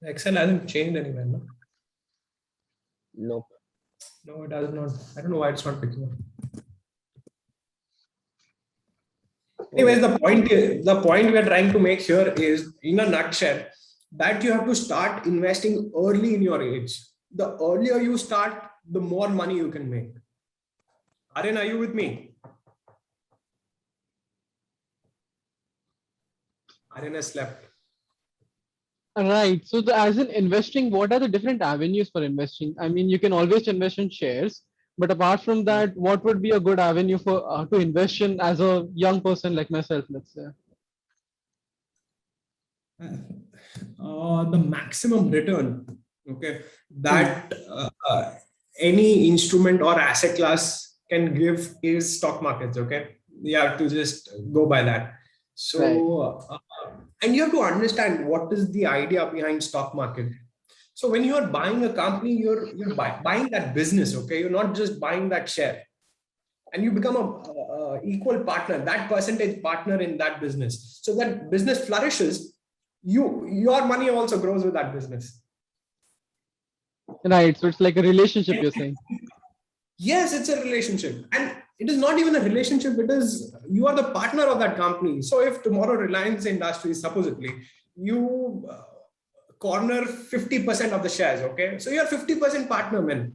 Excel hasn't changed anywhere, no? Nope. No, it has not. I don't know why it's not picking up. Anyways, the point we are trying to make here is, in a nutshell, that you have to start investing early in your age. The earlier you start, the more money you can make. Aryan, are you with me? Aryan has slept. Right. So as in investing, what are the different avenues for investing? I mean, you can always invest in shares, but apart from that, what would be a good avenue for to invest in as a young person like myself, let's say? The maximum return, okay, that any instrument or asset class can give is stock markets. Okay, you have to just go by that. So and you have to understand what is the idea behind stock market. So when you are buying a company, you're buying that business. Okay, you're not just buying that share, and you become a equal partner, that percentage partner in that business. So that business flourishes, your money also grows with that business. Right. So it's like a relationship, you're saying. Yes, it's a relationship. And it is not even a relationship. It is, you are the partner of that company. So if tomorrow Reliance Industries, supposedly, you corner 50% of the shares, okay? So you're 50% partner, man.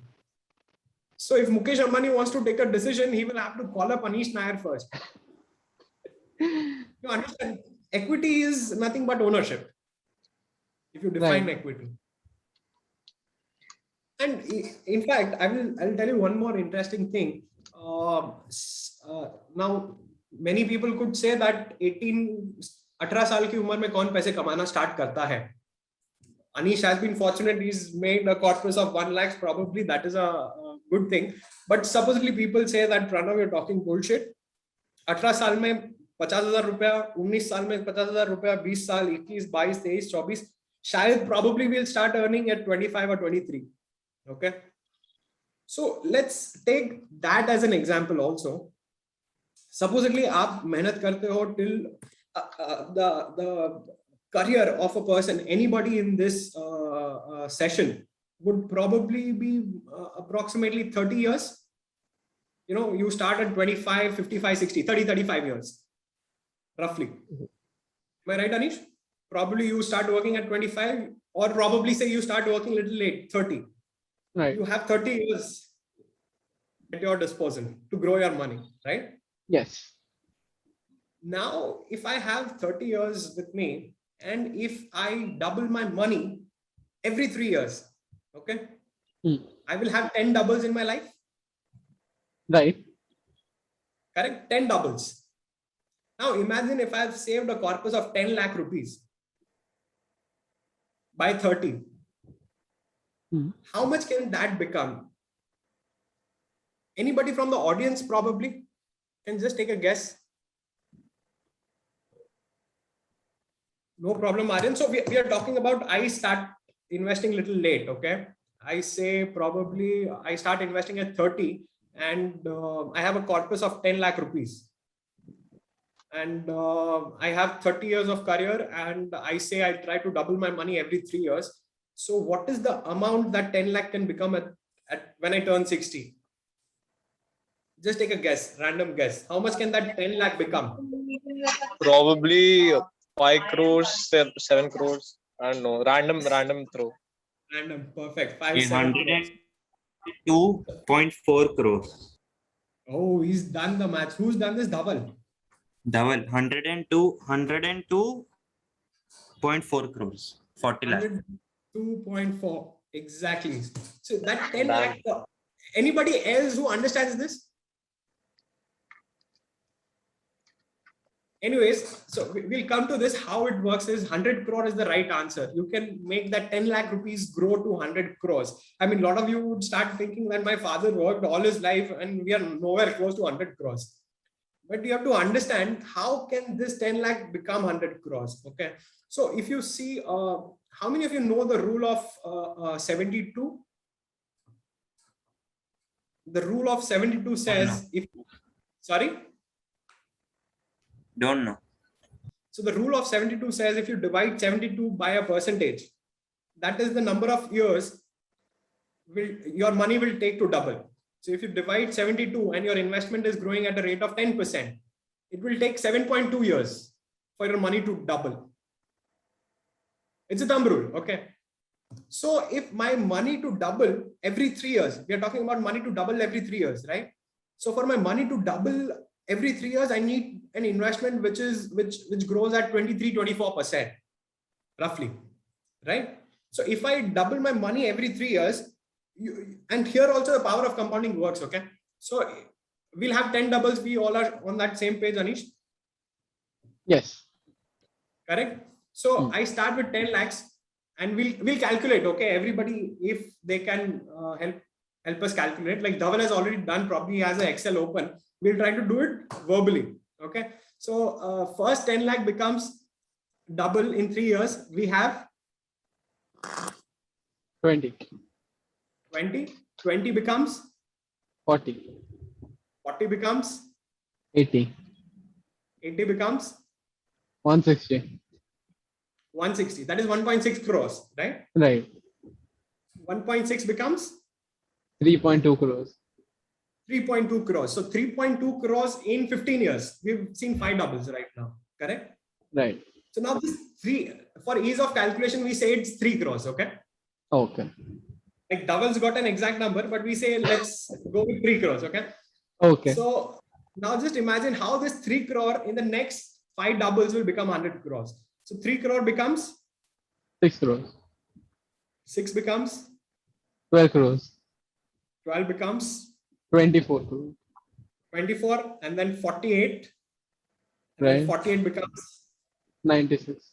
So if Mukesh Ambani wants to take a decision, he will have to call up Anish Nair first. You understand? Equity is nothing but ownership. If you define equity. And in fact, I'll tell you one more interesting thing. Now, many people could say that 18 साल की उम्र में कौन पैसे कमाना start करता है? Anish has been fortunate. He's made a corpus of 1 lakh. Probably that is a good thing. But supposedly people say that Pranav, you're talking bullshit. 18 साल में 50,000 रुपया, 19 साल में 50,000 रुपया, 20 साल, 21, 22, 23, 24. शायद probably will start earning at 25 or 23. Okay. So let's take that as an example also. Supposedly, आप मेहनत करते हो till the career of a person, anybody in this session would probably be approximately 30 years. You know, you start at 25, 55, 60, 30, 35 years, roughly. Am I right, Anish? Probably you start working at 25, or probably say you start working a little late, 30. Right. You have 30 years at your disposal to grow your money, right? Yes. Now, if I have 30 years with me, and if I double my money every 3 years, okay, I will have 10 doubles in my life. Right. Correct? 10 doubles. Now, imagine if I have saved a corpus of 10 lakh rupees by 30. How much can that become? Anybody from the audience probably can just take a guess. No problem, Aryan. So we are talking about, I start investing a little late, okay? I say probably I start investing at 30 and I have a corpus of 10 lakh rupees. And I have 30 years of career and I say I try to double my money every 3 years. So what is the amount that 10 lakh can become at when I turn 60? Just take a guess, random guess. How much can that 10 lakh become? Probably 5 crores, 7 crores. I don't know. Random throw. Random, perfect. 5, 7 crores. 102.4 crores. Oh, he's done the math. Who's done this double? Double 102.4 crores. 40 lakh. 102.4. Exactly. So that 10 lakh. Anybody else who understands this? Anyways, so we'll come to this. How it works is 100 crore is the right answer. You can make that 10 lakh rupees grow to 100 crores. I mean, a lot of you would start thinking that my father worked all his life and we are nowhere close to 100 crores. But you have to understand, how can this 10 lakh become 100 crores? Okay. So if you see, how many of you know the rule of 72? The rule of 72 says, Don't know. So the rule of 72 says if you divide 72 by a percentage, that is the number of years your money will take to double. So if you divide 72 and your investment is growing at a rate of 10%, it will take 7.2 years for your money to double. It's a thumb rule, okay? So if my money to double every 3 years, we are talking about money to double every 3 years, right? So for my money to double every 3 years, I need an investment which grows at 23-24%, roughly, right? So if I double my money every 3 years, and here also the power of compounding works, okay? So we'll have 10 doubles. We all are on that same page, Anish? Yes. Correct? So I start with 10 lakhs and we'll calculate, okay? Everybody, if they can help us calculate, like Dhaval has already done, probably has an Excel open. We'll try to do it verbally, okay? So first 10 lakh becomes double in 3 years. We have 20. 20 becomes 40. 40 becomes 80. 80 becomes 160. 160. That is 1.6 crores, right? Right. 1.6 becomes 3.2 crores. 3.2 crores. So 3.2 crores in 15 years. We've seen 5 doubles right now. Correct? Right. So now this 3, for ease of calculation, we say it's 3 crores. Okay. Okay. Like doubles got an exact number, but we say let's go with 3 crores. Okay. Okay. So now just imagine how this 3 crore in the next 5 doubles will become 100 crores. So 3 crore becomes 6 crores. 6 becomes 12 crores. 12 becomes 24 crores. 24, and then 48. And Right. then 48 becomes 96.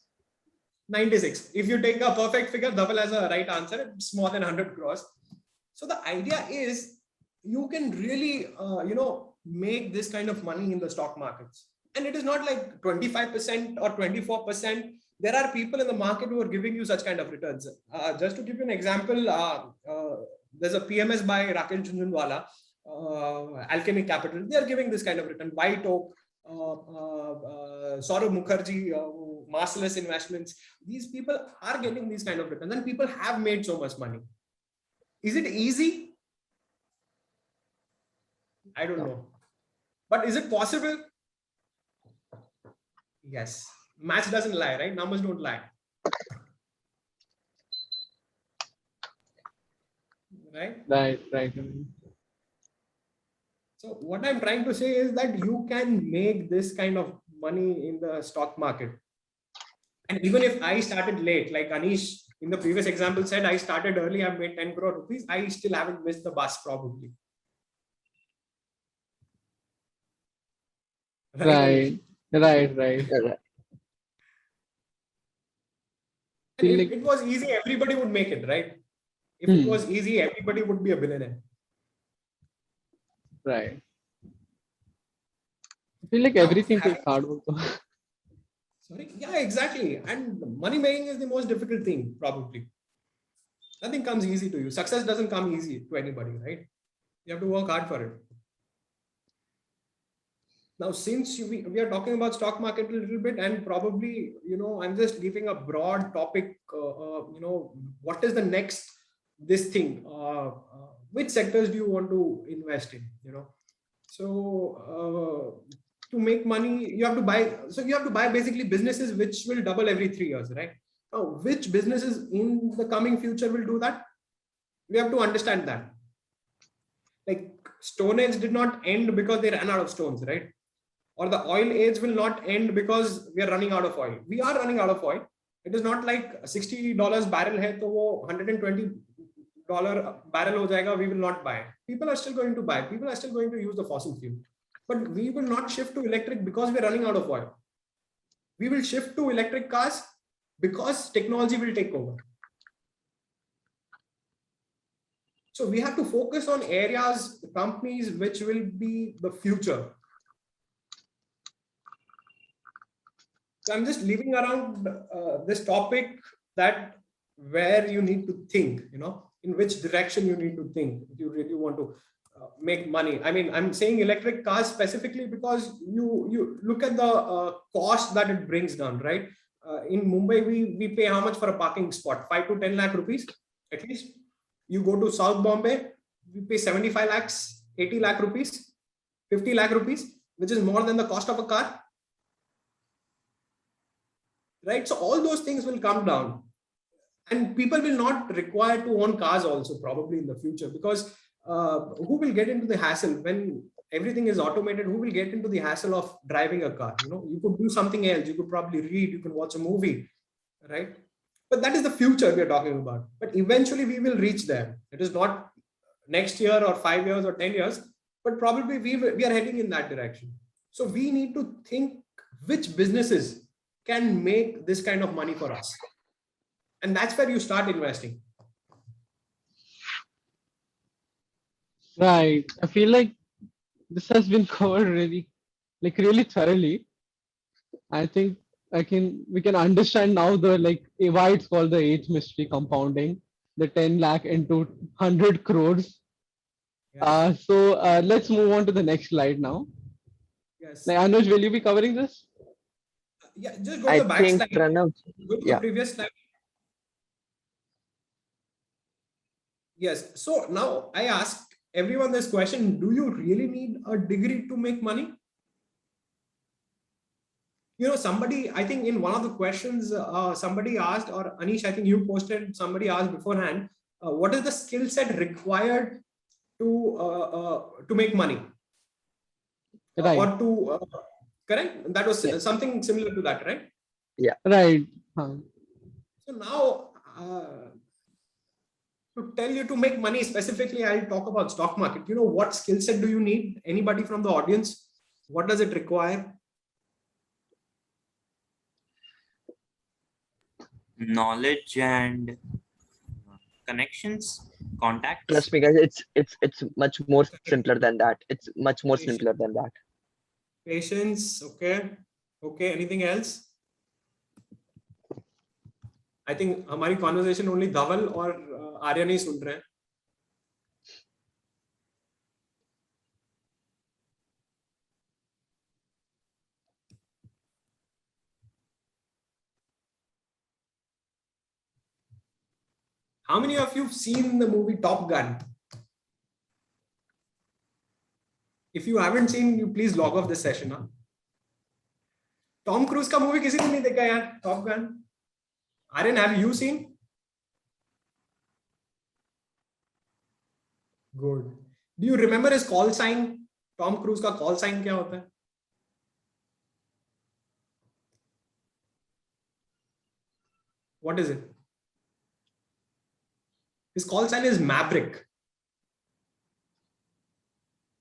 96. If you take a perfect figure, double as a right answer, it's more than 100 crores. So the idea is you can really, make this kind of money in the stock markets. And it is not like 25% or 24%. There are people in the market who are giving you such kind of returns. Just to give you an example, there's a PMS by Rakesh Jhunjhunwala, Alchemy Capital. They are giving this kind of return. White Oak, Saurav Mukherjee, Marcellus Investments. These people are getting these kind of returns, and people have made so much money. Is it easy? I don't know. But is it possible? Yes. Maths doesn't lie, right? Numbers don't lie. Right? Right. So what I'm trying to say is that you can make this kind of money in the stock market. And even if I started late, like Anish in the previous example said, I started early, I've made 10 crore rupees, I still haven't missed the bus probably. Right. And if it was easy, everybody would make it, right? If it was easy, everybody would be a billionaire. Right. I feel like everything takes hard work. Sorry? Yeah, exactly. And money making is the most difficult thing, probably. Nothing comes easy to you. Success doesn't come easy to anybody, right? You have to work hard for it. Now, since we are talking about stock market a little bit, and probably, I'm just giving a broad topic, what is the next, this thing, which sectors do you want to invest in, So to make money, you have to buy basically businesses which will double every 3 years, right? Now, which businesses in the coming future will do that? We have to understand that. Like Stone Age did not end because they ran out of stones, right? Or the oil age will not end because we are running out of oil. We are running out of oil. It is not like $60 barrel hai, to wo $120 barrel ho jayega, we will not buy. People are still going to buy. People are still going to use the fossil fuel. But we will not shift to electric because we are running out of oil. We will shift to electric cars because technology will take over. So we have to focus on areas, companies which will be the future. So I'm just leaving around this topic that where you need to think, in which direction you need to think if you really want to make money. I mean, I'm saying electric cars specifically because you look at the cost that it brings down, right? In Mumbai, we pay how much for a parking spot? 5 to 10 lakh rupees at least. You go to South Bombay, we pay 75 lakhs, 80 lakh rupees, 50 lakh rupees, which is more than the cost of a car. Right? So all those things will come down. And people will not require to own cars also probably in the future, because who will get into the hassle when everything is automated? Who will get into the hassle of driving a car? You could do something else. You could probably read, you can watch a movie, right? But that is the future we are talking about. But eventually we will reach there. It is not next year or 5 years or 10 years, but probably we are heading in that direction. So we need to think which businesses can make this kind of money for us. And that's where you start investing. Right. I feel like this has been covered really thoroughly. I think we can understand now why it's called the eighth mystery, compounding, the 10 lakh into 100 crores. Yes. So let's move on to the next slide now. Yes. Anuj, will you be covering this? Yeah, just go to the back slide. Pranav, Go to the previous slide. Yes. So now I asked everyone this question, do you really need a degree to make money? You know, somebody, I think in one of the questions, somebody asked, or Anish, I think you posted, somebody asked beforehand, what is the skill set required to make money? Right. Or to, correct? That was Yeah. something similar to that, right? Right. So now, to tell you to make money specifically, I'll talk about stock market. You know, what skill set do you need? Anybody from the audience? What does it require? Knowledge and connections, contacts. Trust me, guys, it's much more simpler than that. It's much more simpler than that. Patience. Okay. Okay. Anything else? I think हमारी conversation only Dhaval और आर्या नहीं सुन रहे हैं. How many of you have seen the movie Top Gun? If you haven't seen, you please log off this session. Huh? Tom Cruise का movie किसी ने नहीं देखा यार? Top Gun. Aryan, have you seen? Good. Do you remember his call sign? Tom Cruise का call sign क्या होता है? What is it? His call sign is Maverick.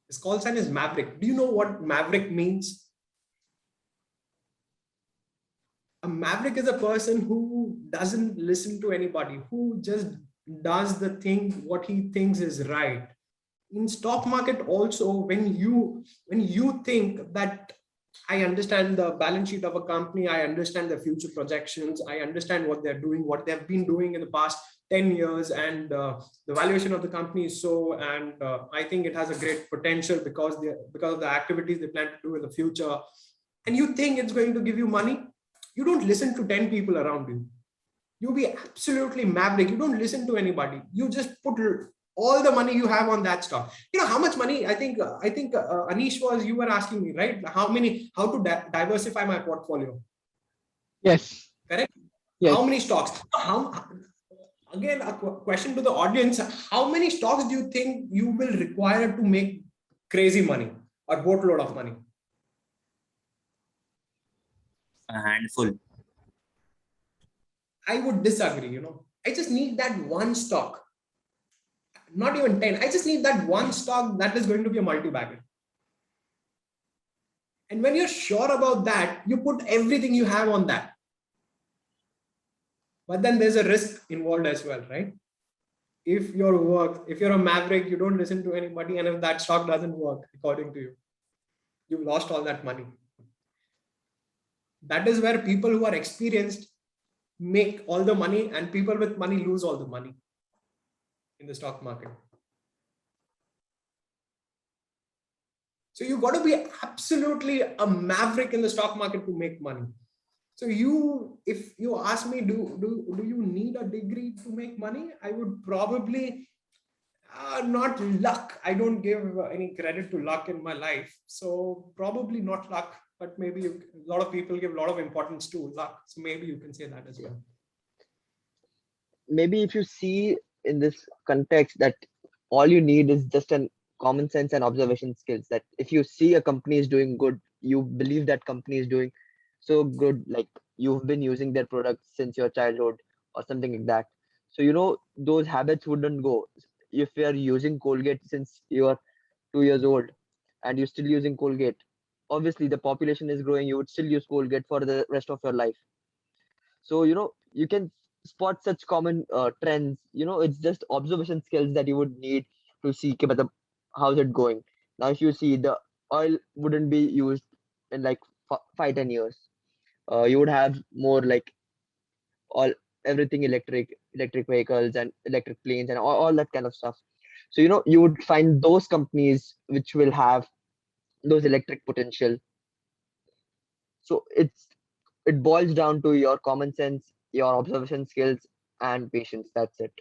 His call sign is Maverick. Do you know what Maverick means? A maverick is a person who doesn't listen to anybody, who just does the thing what he thinks is right. In stock market also, when you think that I understand the balance sheet of a company, I understand the future projections, I understand what they're doing, what they've been doing in the past 10 years, and the valuation of the company is so, and I think it has a great potential because of the activities they plan to do in the future, and you think it's going to give you money, you don't listen to 10 people around you. You be absolutely maverick. You don't listen to anybody. You just put all the money you have on that stock. You know how much money? I think Anish you were asking me, right? How to diversify my portfolio? Yes. Correct. Yes. How many stocks? Again, a question to the audience: how many stocks do you think you will require to make crazy money or boatload of money? A handful. I would disagree. You know, I just need that one stock. Not even 10. I just need that one stock that is going to be a multi-bagger. And when you're sure about that, you put everything you have on that. But then there's a risk involved as well, right? If you're a maverick, you don't listen to anybody, and if that stock doesn't work according to you, you've lost all that money. That is where people who are experienced make all the money, and people with money lose all the money in the stock market. So you got to be absolutely a maverick in the stock market to make money. So if you ask me, do you need a degree to make money? I would probably not luck. I don't give any credit to luck in my life. So probably not luck, but maybe a lot of people give a lot of importance to luck. So maybe you can say that as well. Maybe if you see in this context that all you need is just an common sense and observation skills, that if you see a company is doing good, you believe that company is doing so good, like you've been using their products since your childhood or something like that. So, you know, those habits wouldn't go. If you are using Colgate since you are 2 years old and you're still using Colgate, obviously the population is growing, you would still use Colgate for the rest of your life. So, you know, you can spot such common trends. You know, it's just observation skills that you would need to see how's it going. Now, if you see the oil wouldn't be used in like 5-10 years, you would have more like everything electric vehicles and electric planes and all that kind of stuff. So, you know, you would find those companies which will have those electric potential. So it boils down to your common sense, your observation skills, and patience. That's it.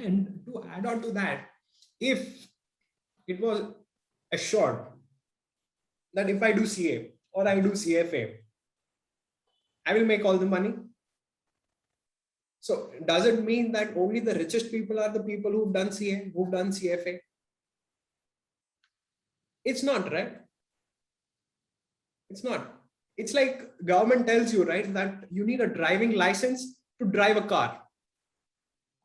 And to add on to that, if it was assured that if I do CA or I do CFA, I will make all the money. So does it mean that only the richest people are the people who've done CA, who've done CFA? It's not, right? It's not. It's like government tells you, right, that you need a driving license to drive a car.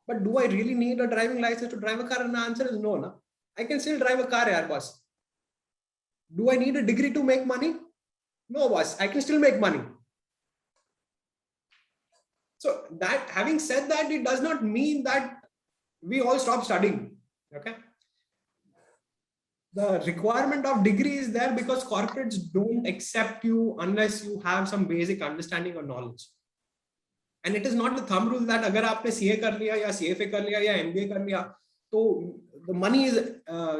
But do I really need a driving license to drive a car? And the answer is no. No? I can still drive a car, yaar, boss. Do I need a degree to make money? No, boss. I can still make money. So that, having said that, it does not mean that we all stop studying. Okay. The requirement of degree is there because corporates don't accept you unless you have some basic understanding or knowledge. And it is not the thumb rule that agar aapne CA kar liya ya CFA kar liya ya MBA kar liya, so the money is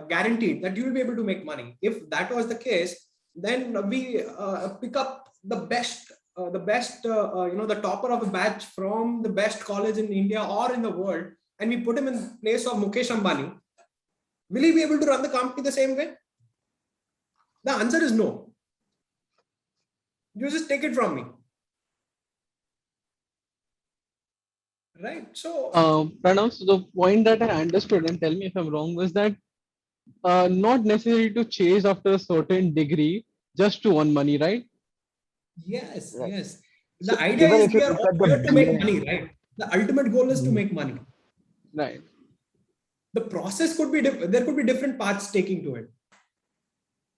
guaranteed that you will be able to make money. If that was the case, then we pick up the best, the topper of the batch from the best college in India or in the world, and we put him in place of Mukesh Ambani. Will he be able to run the company the same way? The answer is no. You just take it from me. Right. So, Pranav, so the point that I understood, and tell me if I'm wrong, was that not necessary to chase after a certain degree just to earn money, right? yes, Right. yes. The So idea even is if you we are look all at the here to make billion- money, right? The ultimate goal is to make money. Right. The process could be there could be different paths taking to it.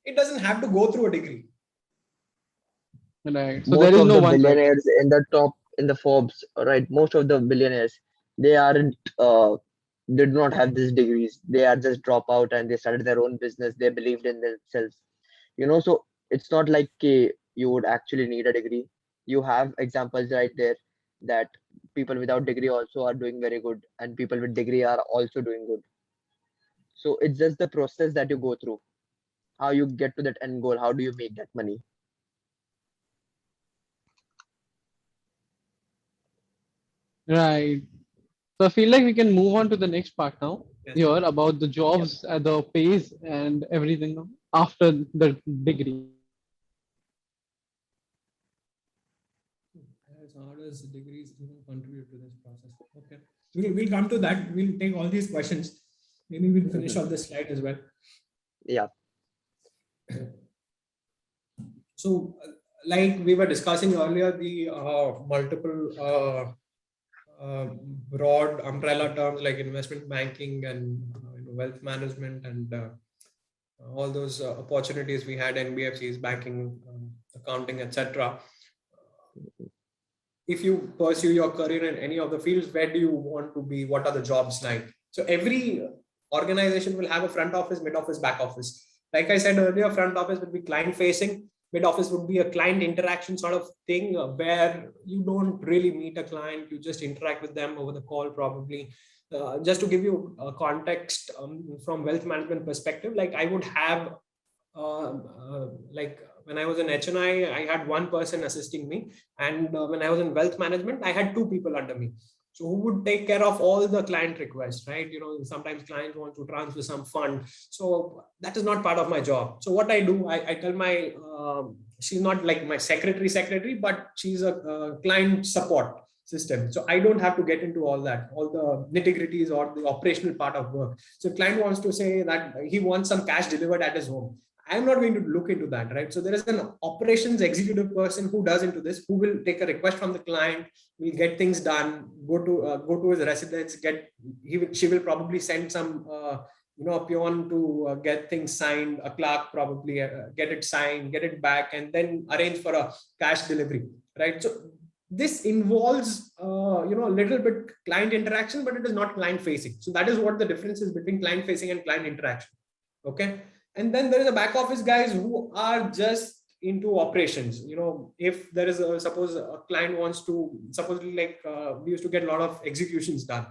It doesn't have to go through a degree. Right. So most there is of no the one right. billionaires in the top in the Forbes, right? Most of the billionaires, they aren't they do not have these degrees. They are just drop out and they started their own business. They believed in themselves. So it's not like you would actually need a degree. You have examples right there that people without degree also are doing very good, and people with degree are also doing good. So it's just the process that you go through, how you get to that end goal, how do you make that money. Right. So I feel like we can move on to the next part now. Yes. Here about the jobs, the pays, and everything after the degree. How does degrees contribute to this process? Okay, we'll come to that. We'll take all these questions. Maybe we'll finish off this slide as well. Yeah. So, like we were discussing earlier, the multiple broad umbrella terms like investment banking and wealth management and all those opportunities we had, NBFCs, banking, accounting, etc. If you pursue your career in any of the fields, where do you want to be? What are the jobs like? So every organization will have a front office, mid office, back office. Like I said earlier, front office would be client facing. Mid office would be a client interaction sort of thing where you don't really meet a client. You just interact with them over the call probably. Just to give you a context from wealth management perspective, like I would have like when I was in HNI, I had one person assisting me. And when I was in wealth management, I had two people under me. So who would take care of all the client requests, right? Sometimes clients want to transfer some fund. So that is not part of my job. So what I do, I tell my, she's not like my secretary, but she's a client support system. So I don't have to get into all that, all the nitty-gritties or the operational part of work. So client wants to say that he wants some cash delivered at his home. I'm not going to look into that, right? So there is an operations executive person who does into this, who will take a request from the client, will get things done, go to his residence, she will probably send some, a peon to get things signed, a clerk probably get it signed, get it back, and then arrange for a cash delivery, right? So this involves, a little bit client interaction, but it is not client facing. So that is what the difference is between client facing and client interaction. Okay. And then there is a back office guys who are just into operations. If there is suppose a client wants to, supposedly like we used to get a lot of executions done.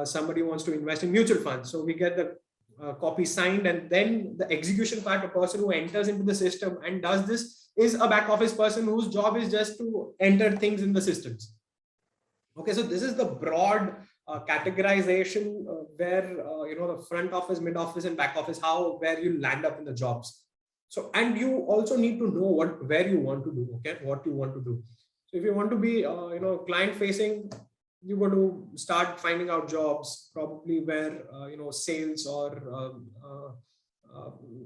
Somebody wants to invest in mutual funds. So we get the copy signed, and then the execution part, a person who enters into the system and does this is a back office person whose job is just to enter things in the systems. Okay, so this is the broad categorization where the front office, mid office, and back office, where you land up in the jobs. So, and you also need to know where you want to do, okay, what you want to do. So if you want to be client facing, you got to start finding out jobs probably where sales or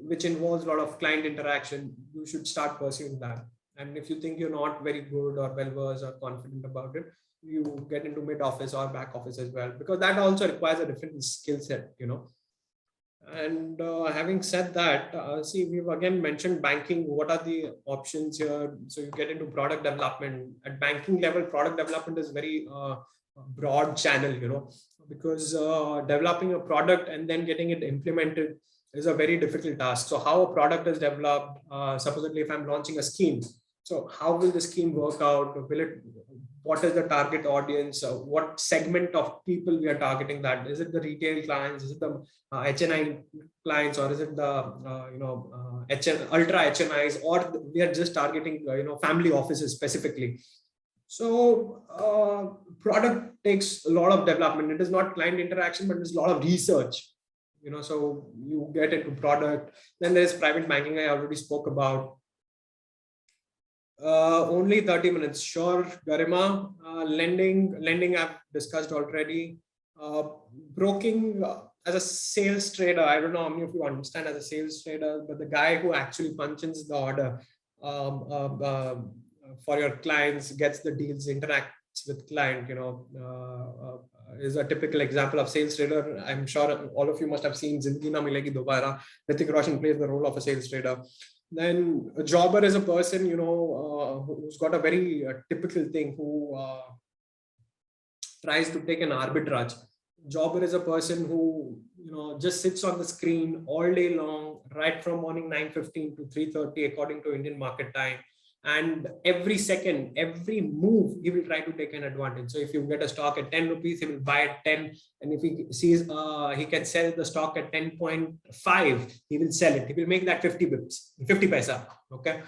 which involves a lot of client interaction. You should start pursuing that. And if you think you're not very good or well versed or confident about it, you get into mid office or back office as well, because that also requires a different skill set, And having said that, see, we've again mentioned banking. What are the options here? So you get into product development. At banking level, product development is very broad channel, because developing a product and then getting it implemented is a very difficult task. So how a product is developed, supposedly if I'm launching a scheme, so how will the scheme work out? What is the target audience? What segment of people we are targeting that? Is it the retail clients? Is it the HNI clients? Or is it the ultra HNIs? Or we are just targeting family offices specifically? So product takes a lot of development. It is not client interaction, but it's a lot of research. So you get into product. Then there's private banking. I already spoke about. Only 30 minutes. Sure, Garima. Lending I've discussed already. Broking as a sales trader. I don't know how many of you understand as a sales trader, but the guy who actually punches the order for your clients, gets the deals, interacts with client, is a typical example of sales trader. I'm sure all of you must have seen Zindagi Na Milegi Dobara. Hrithik Roshan plays the role of a sales trader. Then a jobber is a person, who's got a very typical thing, who tries to take an arbitrage. Jobber is a person who, just sits on the screen all day long, right from morning 9:15 to 3:30, according to Indian market time. And every second, every move, he will try to take an advantage. So if you get a stock at 10 rupees, he will buy at 10. And if he sees he can sell the stock at 10.5, he will sell it. He will make that 50 paisa. Okay.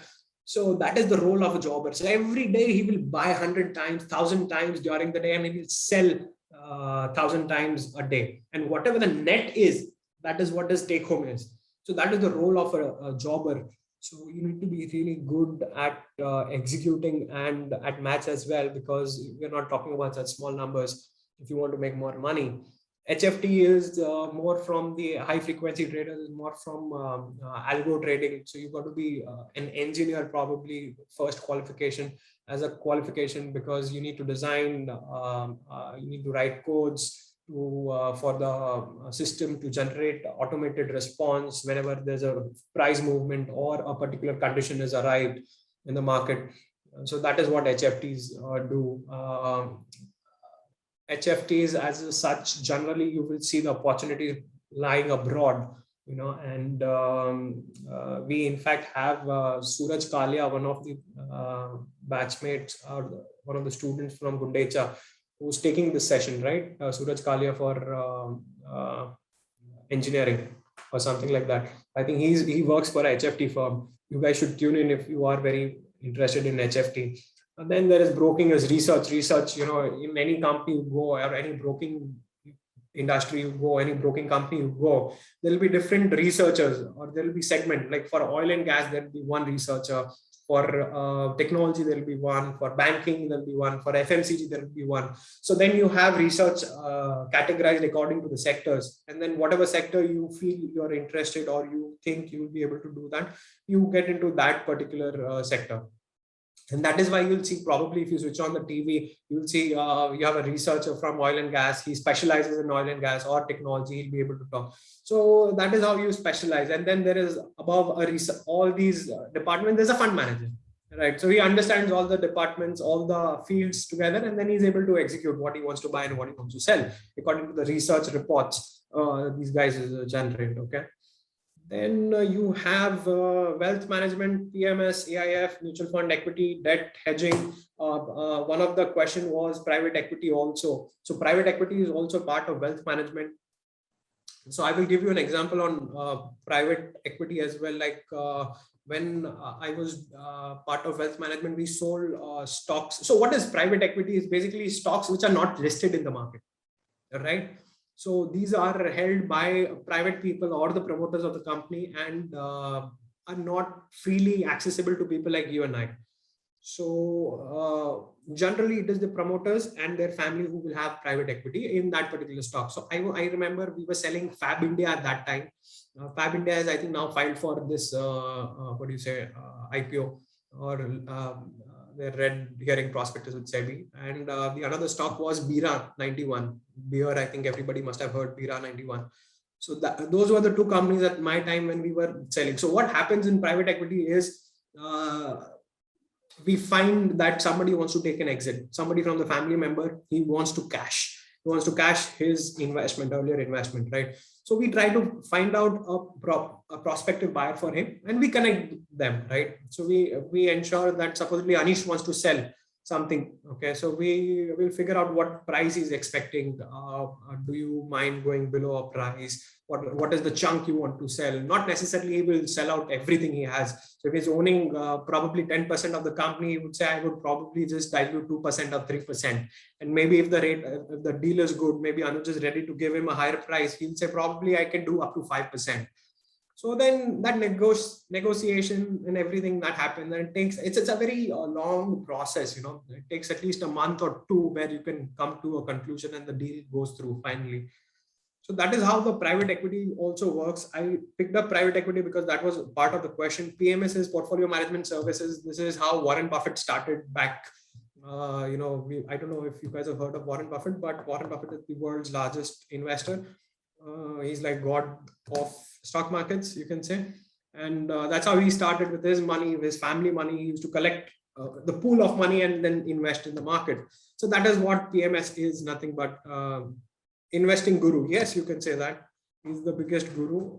So that is the role of a jobber. So every day he will buy 100 times, 1,000 times during the day, and he will sell 1,000 times a day. And whatever the net is, that is what his take home is. So that is the role of a jobber. So you need to be really good at executing and at maths as well, because we're not talking about such small numbers if you want to make more money. HFT is more from the high frequency traders, more from algo trading. So you've got to be an engineer, probably first qualification as a qualification, because you need to design, you need to write codes for the system to generate automated response whenever there's a price movement or a particular condition is arrived in the market. So that is what HFTs do. HFTs as such, generally you will see the opportunity lying abroad, and we in fact have Suraj Kalia, one of the batchmates, or one of the students from GEAAA, who's taking this session, right? Suraj Kalia for engineering or something like that. I think he works for a HFT firm. You guys should tune in if you are very interested in HFT. And then there is broking as research. In any company you go, or any broking industry you go, any broking company you go, there will be different researchers, or there will be segment. Like for oil and gas, there will be one researcher. For technology, there will be one. For banking, there will be one. For FMCG, there will be one. So then you have research categorized according to the sectors. And then whatever sector you feel you're interested, or you think you will be able to do that, you get into that particular sector. And that is why you'll see, probably if you switch on the TV, you'll see you have a researcher from oil and gas. He specializes in oil and gas or technology. He'll be able to talk. So that is how you specialize. And then there is above all these departments, there's a fund manager, right? So he understands all the departments, all the fields together, and then he's able to execute what he wants to buy and what he wants to sell according to the research reports these guys generate. Okay. Then you have wealth management, PMS, AIF, mutual fund, equity, debt, hedging. One of the question was private equity also. So private equity is also part of wealth management. So I will give you an example on private equity as well. Like when I was part of wealth management, we sold stocks. So what is private equity? Is basically stocks which are not listed in the market. right? So these are held by private people or the promoters of the company, and are not freely accessible to people like you and I. So generally it is the promoters and their family who will have private equity in that particular stock. So I remember we were selling Fab India at that time. Fab India has, I think, now filed for this what do you say, IPO, or their red hearing prospectus with SEBI. And the another stock was Bira 91. Beer, I think everybody must have heard Bira 91. So those were the two companies at my time when we were selling. So what happens in private equity is, we find that somebody wants to take an exit, somebody from the family member, he wants to cash his earlier investment, right? So we try to find out a prospective buyer for him, and we connect them, right? So we ensure that supposedly Anish wants to sell something, okay, so we will figure out what price he's expecting. Do you mind going below a price? What is the chunk you want to sell? Not necessarily he will sell out everything he has. So if he's owning probably 10% of the company, he would say, I would probably just dilute 2% or 3%. And maybe if the deal is good, maybe Anuj is ready to give him a higher price, he'll say, probably I can do up to 5%. So then that negotiation and everything that happens, and it's a very long process, it takes at least a month or two where you can come to a conclusion and the deal goes through finally. So that is how the private equity also works. I picked up private equity because that was part of the question. PMS is portfolio management services. This is how Warren Buffett started back. I don't know if you guys have heard of Warren Buffett, but Warren Buffett is the world's largest investor. He's like God of stock markets, you can say. And that's how he started with his money, his family money. He used to collect the pool of money and then invest in the market. So that is what PMS is, nothing but investing guru. Yes, you can say that. He's the biggest guru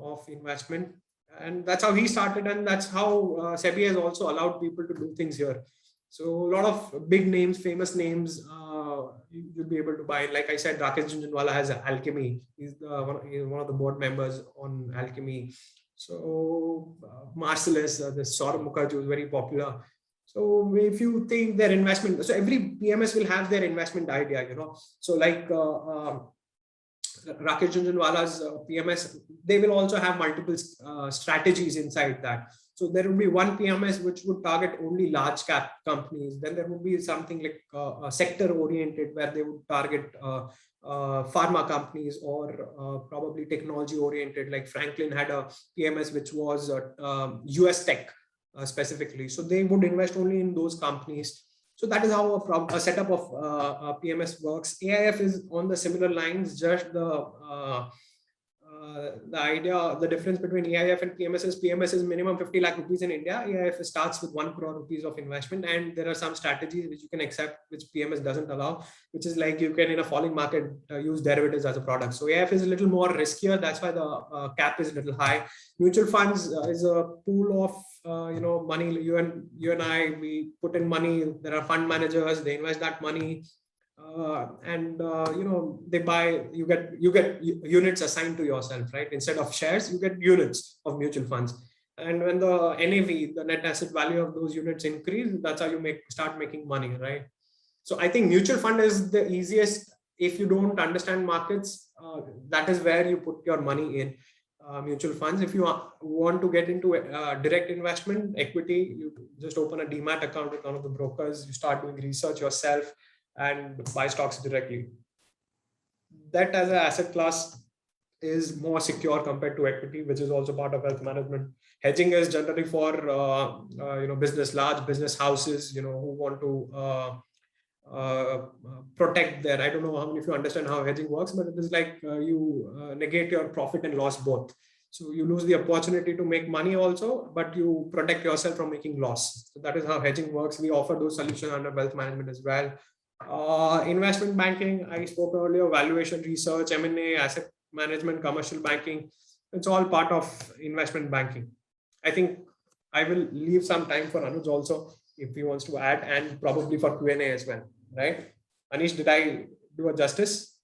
of investment. And that's how he started. And that's how SEBI has also allowed people to do things here. So a lot of big names, famous names, you'll be able to buy. Like I said, Rakesh Jhunjhunwala has Alchemy. He's one of the board members on Alchemy. So Marcellus, the Saurabh Mukherjee is very popular. So if you think their investment, so every PMS will have their investment idea, So like Rakesh Jhunjhunwala's PMS, they will also have multiple strategies inside that. So there will be one PMS which would target only large cap companies. Then there would be something like sector oriented, where they would target pharma companies, or probably technology oriented. Like Franklin had a PMS which was US tech specifically. So they would invest only in those companies. So that is how a setup of PMS works. AIF is on the similar lines. Just the idea, the difference between AIF and PMS is minimum 50 lakh rupees in India. AIF starts with 1 crore rupees of investment, and there are some strategies which you can accept, which PMS doesn't allow, which is like you can, in a falling market, use derivatives as a product. So AIF is a little more riskier. That's why the cap is a little high. Mutual funds is a pool of money. You and I, we put in money. There are fund managers. They invest that money. They buy, you get units assigned to yourself, right? Instead of shares, you get units of mutual funds. And when the NAV, the net asset value of those units increase, that's how you start making money, right? So I think mutual fund is the easiest. If you don't understand markets, that is where you put your money in. Mutual funds. If you want to get into direct investment, equity, you just open a demat account with one of the brokers, you start doing research yourself and buy stocks directly. That as an asset class is more secure compared to equity, which is also part of wealth management. Hedging is generally for large business houses, who want to protect their, I don't know how many of you understand how hedging works, but it is like you negate your profit and loss both. So you lose the opportunity to make money also, but you protect yourself from making loss. So that is how hedging works. We offer those solutions under wealth management as well. Investment banking, I spoke earlier, valuation research, M&A, asset management, commercial banking. It's all part of investment banking. I think I will leave some time for Anuj also, if he wants to add, and probably for Q&A as well, right? Anish, did I do a justice?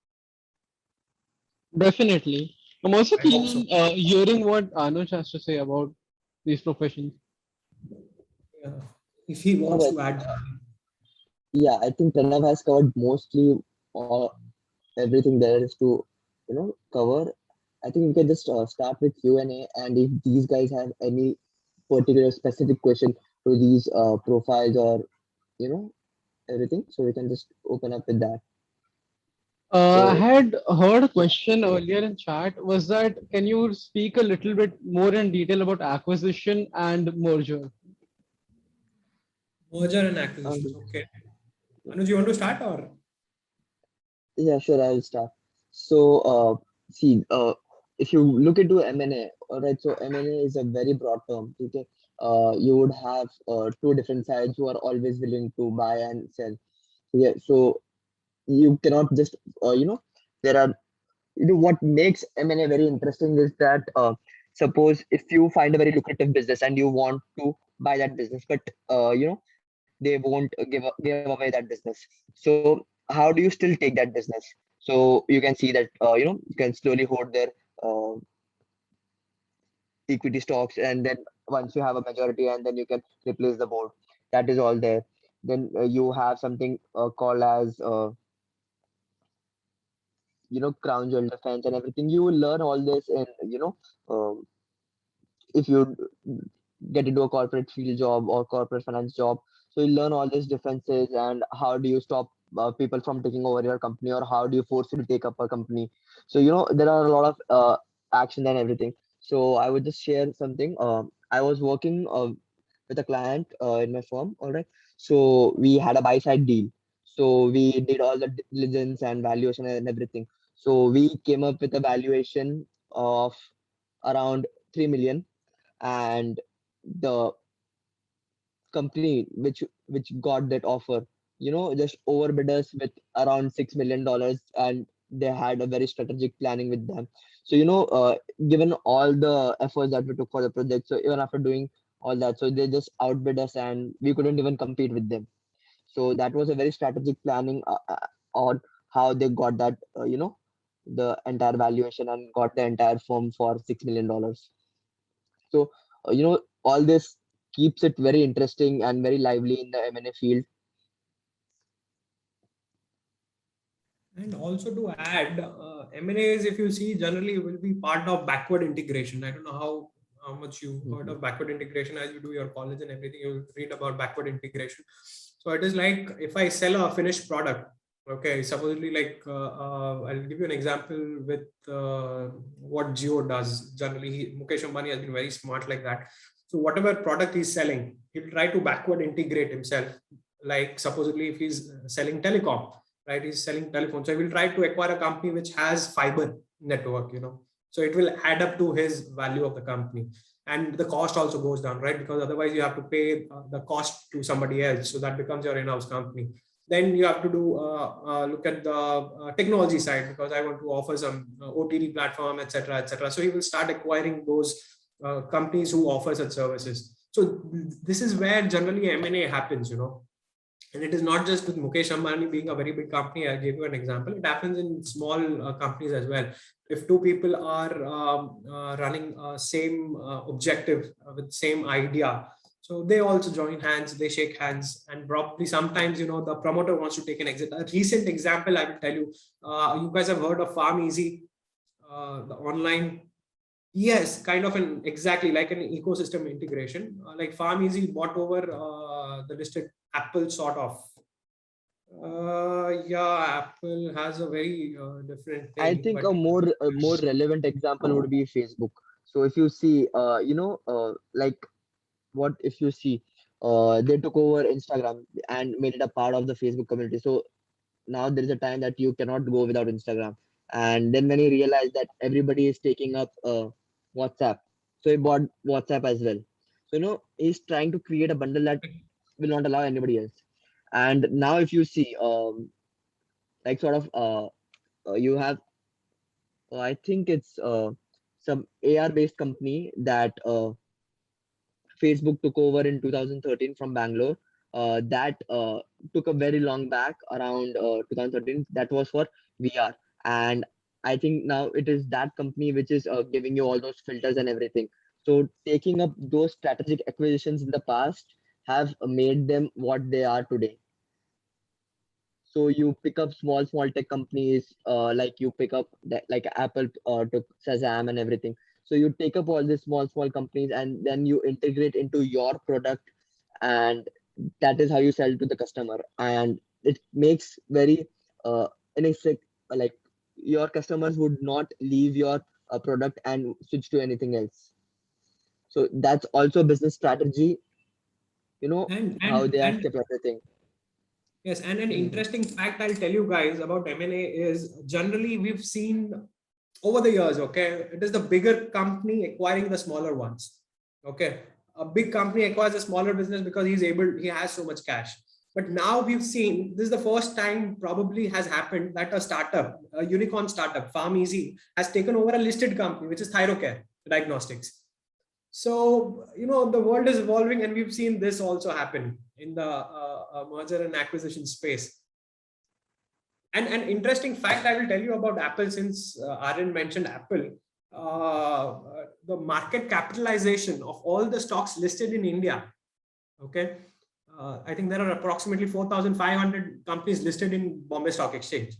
Definitely. I'm also I hope keen on hearing what Anuj has to say about these professions. Yeah. If he wants to add. Yeah, I think Pranav has covered mostly all everything there is to, cover. I think we can just start with Q&A, and if these guys have any particular specific question to these profiles or, you know, everything, so we can just open up with that. I So had heard a question earlier in chat. Was that can you speak a little bit more in detail about acquisition and merger? Merger and acquisitions. Okay. Anuj, you want to start or? yeah, sure, I'll start. So see, if you look into M&A, all right, so M&A is a very broad term. Okay, you would have two different sides who are always willing to buy and sell. Yeah, so you cannot just there are, what makes M&A very interesting is that suppose if you find a very lucrative business and you want to buy that business, but they won't give away that business. So how do you still take that business? So you can see that you can slowly hold their uh, equity stocks, and then once you have a majority, and then you can replace the board. That is all there. Then you have something called as crown jewel defense and everything. You will learn all this in uh, if you get into a corporate field job or corporate finance job. So you learn all these differences, and how do you stop people from taking over your company, or how do you forcefully take up a company. So there are a lot of action and everything. So I would just share something. I was working with a client in my firm. All right, so we had a buy side deal. So we did all the diligence and valuation and everything. So we came up with a valuation of around 3 million, and the company which got that offer just overbid us with around $6 million, and they had a very strategic planning with them. So given all the efforts that we took for the project, so even after doing all that, so they just outbid us and we couldn't even compete with them. So that was a very strategic planning on how they got that the entire valuation and got the entire firm for $6 million. So, all this keeps it very interesting and very lively in the M&A field. And also to add, M&As, if you see, generally will be part of backward integration. I don't know how much you heard of backward integration as you do your college and everything. You'll read about backward integration. So it is like if I sell a finished product, okay, supposedly like I'll give you an example with what Jio does. Generally, Mukesh Ambani has been very smart like that. So whatever product he's selling, he'll try to backward integrate himself. Like supposedly if he's selling telecom, right? He's selling telephone. So he will try to acquire a company which has fiber network, so it will add up to his value of the company. And the cost also goes down, right? Because otherwise you have to pay the cost to somebody else. So that becomes your in-house company. Then you have to do look at the technology side, because I want to offer some OTT platform, etc., etc. So he will start acquiring those companies who offer such services. So this is where generally M&A happens, and it is not just with Mukesh Ambani being a very big company. I gave you an example. It happens in small companies as well. If two people are running same objective with same idea, so they also join hands, they shake hands, and probably sometimes the promoter wants to take an exit. A recent example I will tell you. You guys have heard of 𝐼𝐸, the online. Yes, kind of an exactly like an ecosystem integration. Like 𝐼𝐸 bought over the listed Apple, sort of. Yeah, Apple has a very different I thing, think but a more relevant example would be Facebook. So if you see, like what if you see, they took over Instagram and made it a part of the Facebook community. So now there is a time that you cannot go without Instagram. And then when he realized that everybody is taking up WhatsApp, so he bought WhatsApp as well. So he's trying to create a bundle that will not allow anybody else. And now if you see, like sort of you have I think it's some AR based company that Facebook took over in 2013 from Bangalore. That took a very long back around 2013. That was for VR. And I think now it is that company which is giving you all those filters and everything. So taking up those strategic acquisitions in the past have made them what they are today. So you pick up small tech companies, like you pick up like Apple took Shazam and everything. So you take up all these small companies and then you integrate into your product, and that is how you sell to the customer. And it makes very in a like your customers would not leave your product and switch to anything else. So that's also a business strategy, And how they have and kept everything. yes, and an interesting fact I'll tell you guys about M&A is generally we've seen over the years, okay, it is the bigger company acquiring the smaller ones. Okay. A big company acquires a smaller business because he has so much cash. But now we've seen, this is the first time probably has happened that a startup, a unicorn startup, PharmEasy, has taken over a listed company, which is Thyrocare Diagnostics. So, the world is evolving, and we've seen this also happen in the merger and acquisition space. And an interesting fact I will tell you about Apple, since Aryan mentioned Apple, the market capitalization of all the stocks listed in India, okay, I think there are approximately 4,500 companies listed in Bombay Stock Exchange,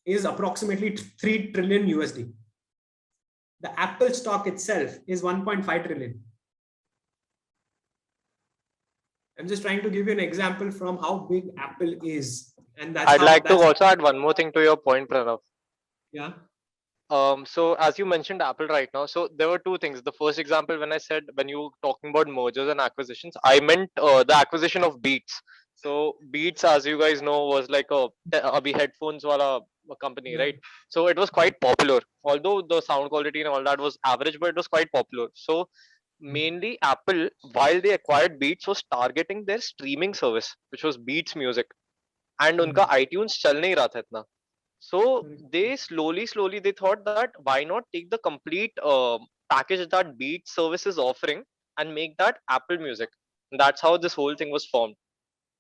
is approximately 3 trillion USD. The Apple stock itself is 1.5 trillion. I'm just trying to give you an example from how big Apple is. And that's I'd like to also add one more thing to your point, Pranav. Yeah. So as you mentioned Apple right now, so there were two things. The first example, when you were talking about mergers and acquisitions, I meant the acquisition of Beats. So Beats, as you guys know, was like a abhi headphones wala company, right? So it was quite popular, although the sound quality and all that was average, but it was quite popular. So mainly Apple, while they acquired Beats, was targeting their streaming service, which was Beats Music, and उनका iTunes चल नहीं रहा था इतना. So they slowly they thought that why not take the complete package that Beats service is offering and make that Apple Music. That's how this whole thing was formed.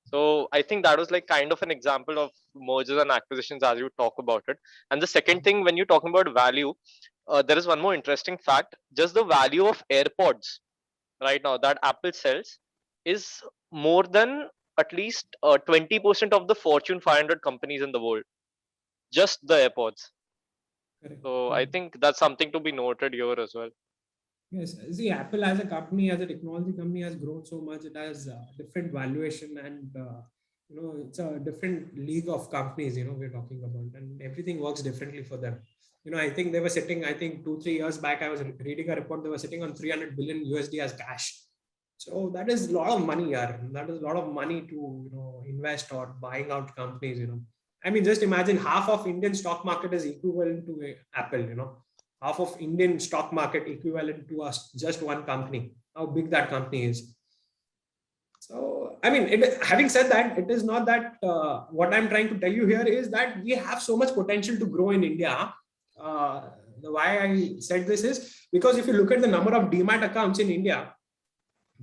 So I think that was like kind of an example of mergers and acquisitions as you talk about it. And the second thing, when you're talking about value, there is one more interesting fact. Just the value of AirPods right now that Apple sells is more than at least 20% of the Fortune 500 companies in the world. Just the AirPods. Correct. So I think that's something to be noted here as well. Yes, see, Apple as a company, as a technology company, has grown so much. It has different valuation, and it's a different league of companies. We're talking about, and everything works differently for them. I think they were sitting. I think 2-3 years back, I was reading a report. They were sitting on 300 billion USD as cash. So that is a lot of money, yaar. That is a lot of money to invest or buying out companies. I mean, just imagine half of Indian stock market is equivalent to Apple. Half of Indian stock market equivalent to just one company, how big that company is. So, I mean, having said that, it is not that what I'm trying to tell you here is that we have so much potential to grow in India. Why I said this is because if you look at the number of demat accounts in India,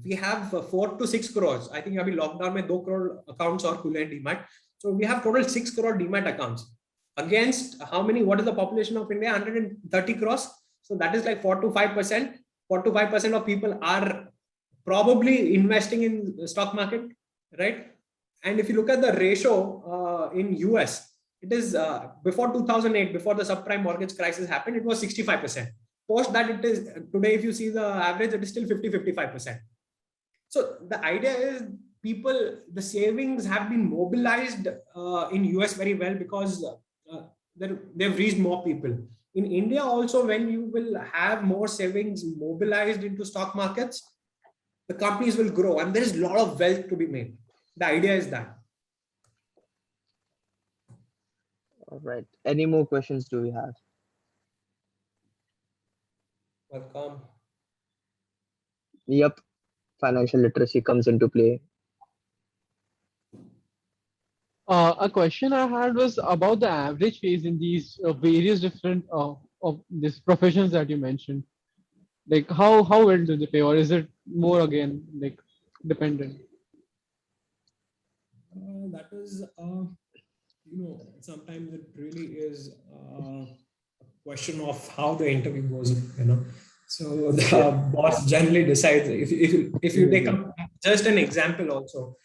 we have 4 to 6 crores. I think abhi lockdown mein 2 crore accounts or khule demat. So we have total 6 crore demat accounts. Against how many? What is the population of India? 130 crores. So that is like 4 to 5%. 4 to 5% of people are probably investing in the stock market, right? And if you look at the ratio in US, it is before 2008, before the subprime mortgage crisis happened, it was 65%. Post that, it is today, if you see the average, it is still 50-55%. So the idea is the savings have been mobilized in US very well because they've reached more people. In India also, when you will have more savings mobilized into stock markets, the companies will grow and there is a lot of wealth to be made. The idea is that. All right. Any more questions do we have? Welcome. Yep. Financial literacy comes into play. A question I had was about the average fees in these various different of these professions that you mentioned. Like how well do they pay, or is it more again like dependent? That is, sometimes it really is a question of how the interview goes. So the boss generally decides if you take just an example also.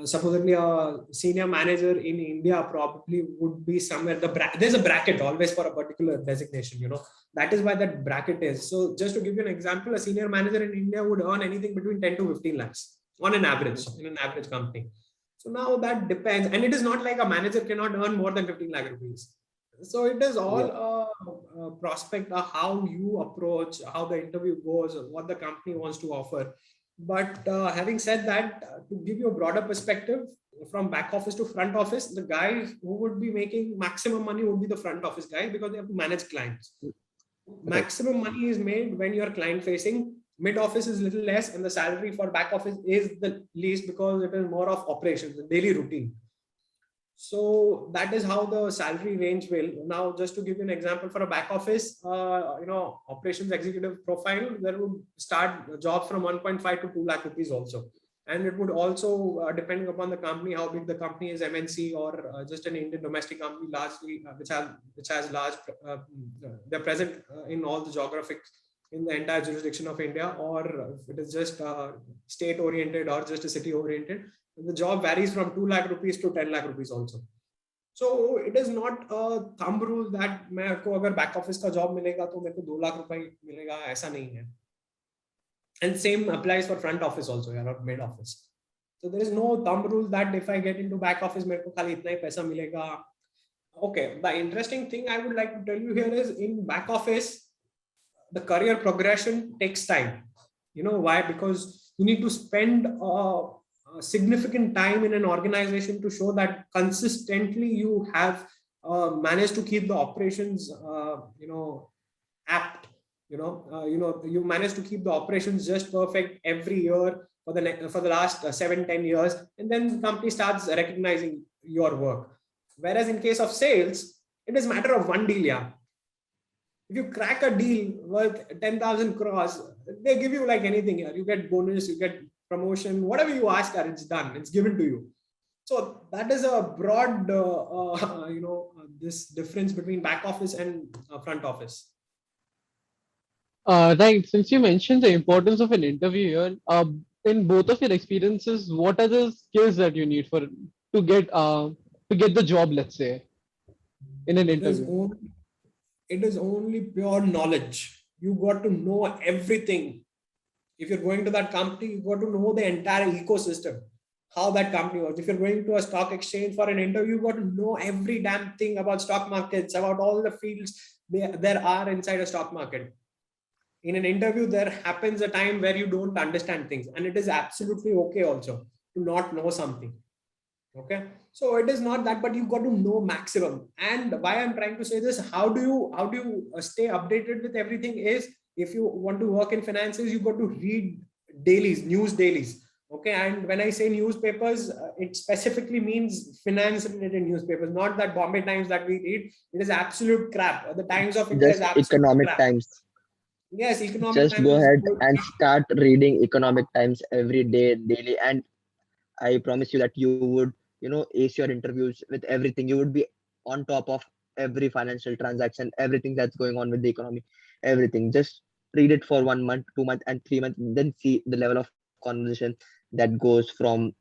supposedly a senior manager in India probably would be somewhere, there's a bracket always for a particular designation, that is why that bracket is. So just to give you an example, a senior manager in India would earn anything between 10 to 15 lakhs on an average in an average company. So now that depends, and it is not like a manager cannot earn more than 15 lakh rupees. So it is all a prospect of how you approach, how the interview goes, what the company wants to offer. But having said that, to give you a broader perspective, from back office to front office, the guys who would be making maximum money would be the front office guys, because they have to manage clients. Maximum money is made when you're client facing. Mid office is little less, and the salary for back office is the least because it is more of operations, the daily routine. So that is how the salary range will. Now, just to give you an example, for a back office, operations executive profile, there would start jobs from 1.5 to 2 lakh rupees also. And it would also, depending upon the company, how big the company is, MNC or just an Indian domestic company, largely, which has large, they're present in all the geographic, in the entire jurisdiction of India, or if it is just state oriented or just a city oriented. The job varies from 2 lakh rupees to 10 lakh rupees also. So it is not a thumb rule that मेरे को अगर back office का job मिलेगा तो मेरे को 2 lakh रुपए मिलेगा, ऐसा नहीं है. And same applies for front office also, or mid office. So there is no thumb rule that if I get into back office मेरे को खाली इतना ही पैसा मिलेगा. Okay, the interesting thing I would like to tell you here is, in back office, the career progression takes time. You know why? Because you need to spend significant time in an organization to show that consistently you have managed to keep the operations apt. You managed to keep the operations just perfect every year for the last 7-10 years, and then the company starts recognizing your work. Whereas in case of sales, it is a matter of one deal. Yeah, if you crack a deal worth 10,000 crores, they give you like anything here. You get bonus, you get promotion, whatever you ask, it's done, it's given to you. So that is a broad, this difference between back office and front office. Right. Since you mentioned the importance of an interview here, in both of your experiences, what are the skills that you need to get the job, let's say, in an interview? It is only pure knowledge. You got to know everything. If you're going to that company, you got to know the entire ecosystem, how that company works. If you're going to a stock exchange for an interview, you got to know every damn thing about stock markets, about all the fields there are inside a stock market. In an interview, there happens a time where you don't understand things, and it is absolutely okay also to not know something. Okay, so it is not that, but you got to know maximum. And why I'm trying to say this, how do you stay updated with everything is, if you want to work in finances, you got to read news dailies. Okay, and when I say newspapers, it specifically means finance related newspapers, not that Bombay Times that we read. It is absolute crap. The Times of India is absolute Economic crap. Times. Yes, Economic Just Times. go ahead and start reading Economic Times every day, daily, and I promise you that you would, ace your interviews with everything. You would be on top of every financial transaction, everything that's going on with the economy, everything. Just read it for 1 month, 2 months, and 3 months, then see the level of conversation that goes from,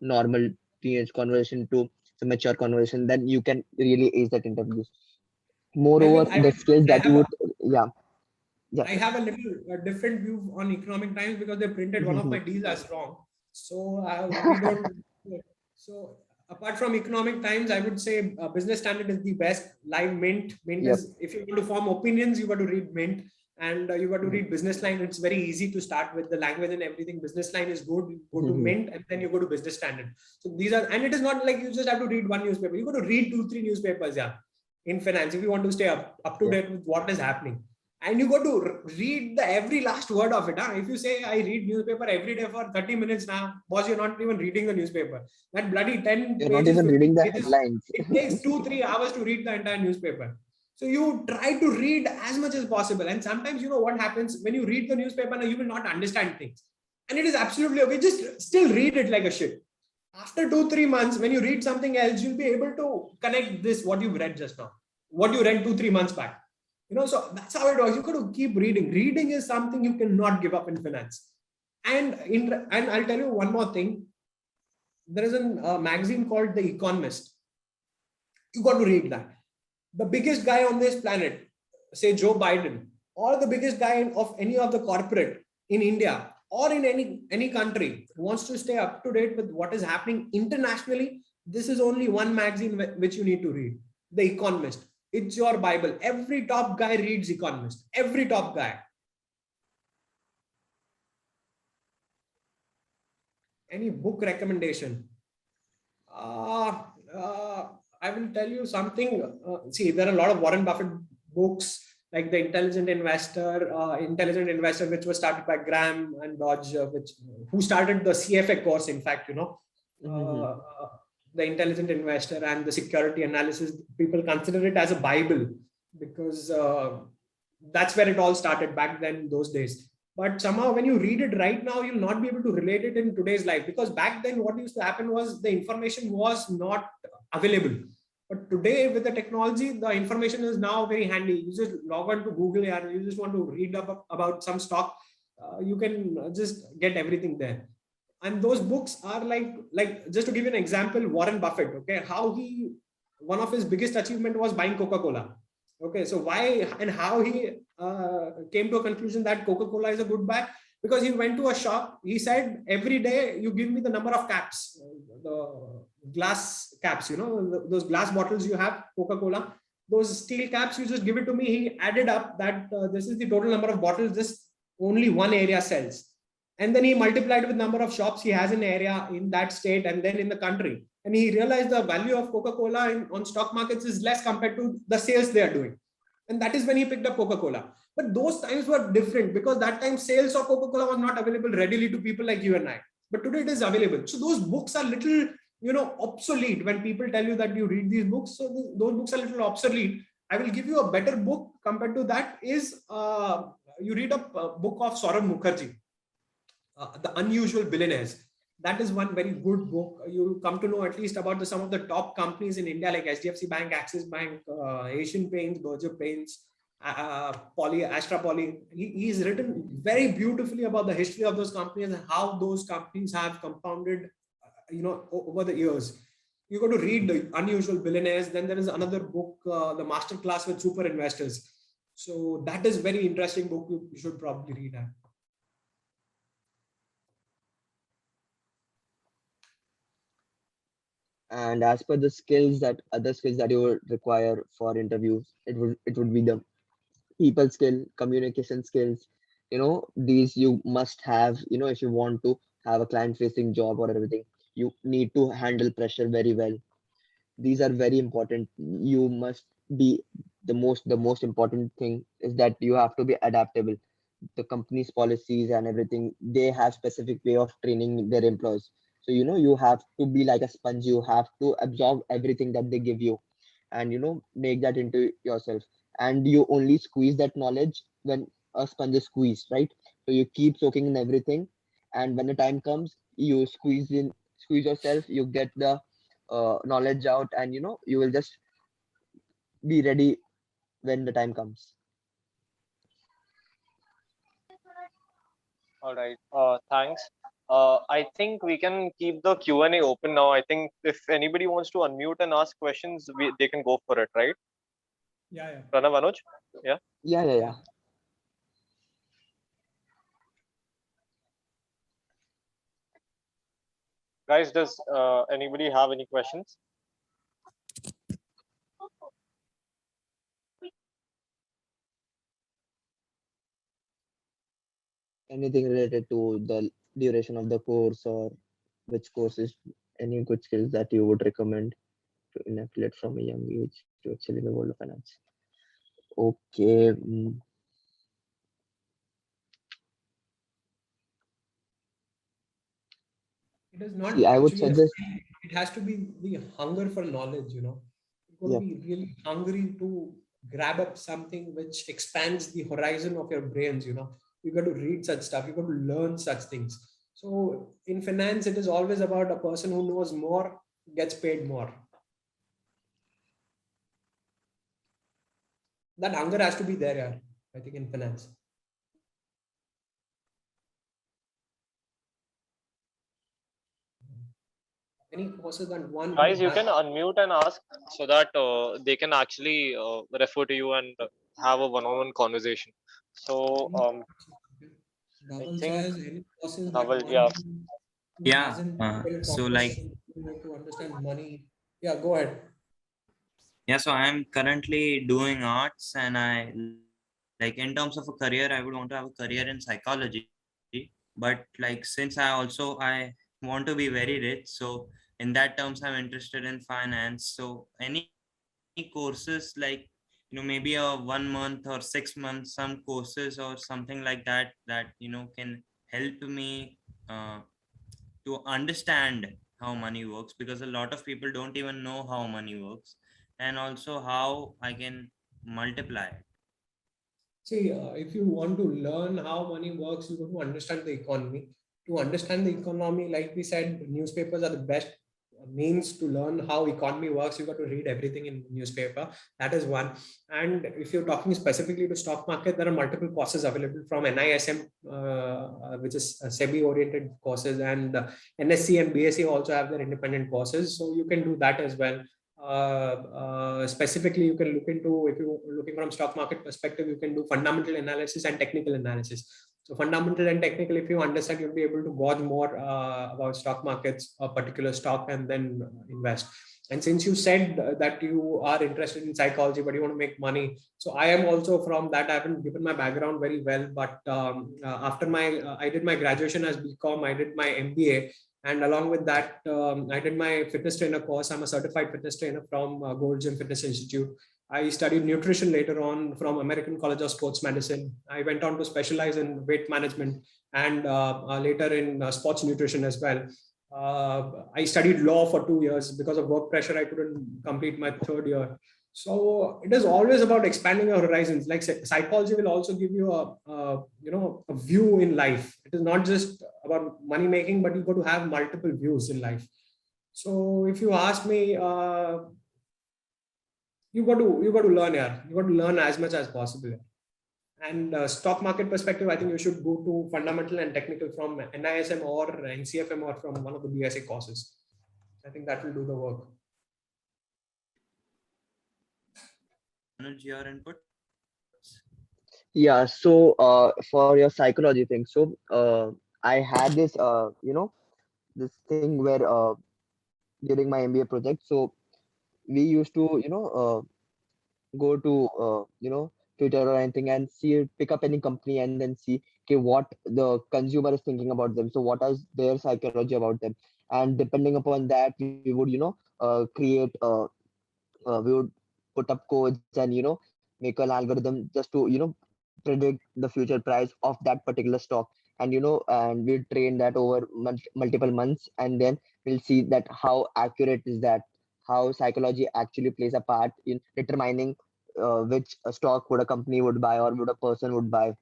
normal teenage conversation to some mature conversation. Then you can really ace that interviews. Moreover, the skills that you would, yeah. I have a little different view on Economic Times because they printed one of my deals as wrong. So we don't. So apart from Economic Times, I would say Business Standard is the best. Live Mint. Mint is, if you want to form opinions, you got to read Mint, and you got to read Business Line. It's very easy to start with the language and everything. Business Line is good. You go to Mint, and then you go to Business Standard. So these are, and it is not like you just have to read one newspaper. You got to read 2-3 newspapers, in finance, if you want to stay up to date with what is happening. And you got to read every last word of it. If you say, I read newspaper every day for 30 minutes now, boss, you're not even reading the newspaper. That bloody 10 you're pages, not even reading the pages, headlines. It takes 2-3 hours to read the entire newspaper. So you try to read as much as possible. And sometimes, what happens when you read the newspaper, you will not understand things. And it is absolutely okay. Just still read it like a shit. After 2-3 months, when you read something else, you'll be able to connect this, what you've read just now, what you read 2-3 months back. So that's how it works. You got to keep reading. Reading is something you cannot give up in finance. And I'll tell you one more thing. there is a magazine called The Economist. You got to read that. The biggest guy on this planet, say Joe Biden, or the biggest guy of any of the corporate in India or in any country who wants to stay up to date with what is happening internationally, this is only one magazine which you need to read, The Economist. It's your Bible. Every top guy reads Economist. Every top guy. Any book recommendation? I will tell you something. See, there are a lot of Warren Buffett books like The Intelligent Investor, which was started by Graham and Dodge, who started the CFA course, in fact, The Intelligent Investor and the security analysis. People consider it as a Bible because that's where it all started back then, those days. But somehow when you read it right now, you'll not be able to relate it in today's life, because back then what used to happen was the information was not available. But today with the technology, the information is now very handy. You just log on to Google and you just want to read about some stock. You can just get everything there. And those books are like just to give you an example, Warren Buffett, okay, one of his biggest achievement was buying Coca-Cola. Okay, so why and how he came to a conclusion that Coca-Cola is a good buy? Because he went to a shop. He said, every day you give me the number of caps, the glass caps, those glass bottles you have, Coca-Cola, those steel caps, you just give it to me. He added up that this is the total number of bottles this only one area sells. And then he multiplied with number of shops he has in the area in that state and then in the country. And he realized the value of Coca-Cola on stock markets is less compared to the sales they are doing. And that is when he picked up Coca-Cola. But those times were different because that time sales of Coca-Cola was not available readily to people like you and I. But today it is available. So those books are little, obsolete when people tell you that you read these books. So those books are little obsolete. I will give you a better book compared to that is you read a book of Saurabh Mukherjee, The Unusual Billionaires. That is one very good book. You come to know at least about some of the top companies in India like HDFC Bank, Axis Bank, Asian Paints, Berger Paints, Astra Poly. He's written very beautifully about the history of those companies and how those companies have compounded, over the years. You got to read The Unusual Billionaires. Then there is another book, The Masterclass with Super Investors. So that is very interesting book. You should probably read that. And as per the other skills that you would require for interviews, it would be the people skill, communication skills. These you must have. If you want to have a client-facing job or everything, you need to handle pressure very well. These are very important. You must be the most important thing is that you have to be adaptable. The company's policies and everything, they have specific way of training their employees. So you have to be like a sponge. You have to absorb everything that they give you and make that into yourself. And you only squeeze that knowledge when a sponge is squeezed, right? So you keep soaking in everything, and when the time comes, you squeeze yourself, you get the knowledge out, and you will just be ready when the time comes. All right. Thanks. I think we can keep the Q&A open now. I think if anybody wants to unmute and ask questions, they can go for it, right? Yeah. Pranav, Anuj? Yeah? Yeah. Guys, does anybody have any questions? Anything related to the duration of the course, or which courses, any good skills that you would recommend to inoculate from a young age to excel in the world of finance? Okay. It is not See, I would actually suggest. It has to be the hunger for knowledge. You've got to be really hungry to grab up something which expands the horizon of your brains. You got to read such stuff. You got to learn such things. So in finance, it is always about a person who knows more gets paid more. That hunger has to be there, yeah, I think, in finance. Any courses and one Guys, who you has can unmute and ask so that they can actually refer to you and have a one-on-one conversation. So I Dhaval think says any courses that Dhaval, one yeah. who Yeah. hasn't built So proper like, skills to understand money. Yeah, go ahead. yeah, so I'm currently doing arts, and I like, in terms of a career, I would want to have a career in psychology. But like, since I want to be very rich, so in that terms I'm interested in finance. So any courses, like, maybe a 1 month or 6 months, some courses or something like that can help me to understand how money works, because a lot of people don't even know how money works, and also how I can multiply it. See, if you want to learn how money works, you got to understand the economy. To understand the economy, like we said, newspapers are the best means to learn how economy works. You got to read everything in newspaper. That is one. And if you're talking specifically to stock market, there are multiple courses available from NISM, which is SEBI-oriented courses, and NSC and BSc also have their independent courses. So you can do that as well. Specifically, you can look into, if you're looking from stock market perspective, you can do fundamental analysis and technical analysis. So fundamental and technical, if you understand, you'll be able to gauge more about stock markets, a particular stock, and then invest. And since you said that you are interested in psychology, but you want to make money, so I am also from that. I haven't given my background very well, but after I did my graduation as BCom, I did my MBA, and along with that, I did my fitness trainer course. I'm a certified fitness trainer from Gold Gym Fitness Institute. I studied nutrition later on from American College of Sports Medicine. I went on to specialize in weight management and later in sports nutrition as well. I studied law for 2 years. Because of work pressure, I couldn't complete my third year. So it is always about expanding your horizons. Like psychology will also give you a view in life. It is not just about money making, but you got to have multiple views in life. So if you ask me, you got to learn, yeah. You got to learn as much as possible. And stock market perspective, I think you should go to fundamental and technical from NISM or NCFM or from one of the BSA courses. I think that will do the work. Anuj, your input? Yeah, so for your psychology thing, so I had this this thing where during my MBA project, so we used to go to Twitter or anything and see, pick up any company and then see, okay, what the consumer is thinking about them, so what is their psychology about them, and depending upon that we would create we would put up codes and make an algorithm just to predict the future price of that particular stock. And and we train that over multiple months, and then we'll see that how accurate is that, how psychology actually plays a part in determining which stock would a company would buy or would a person would buy.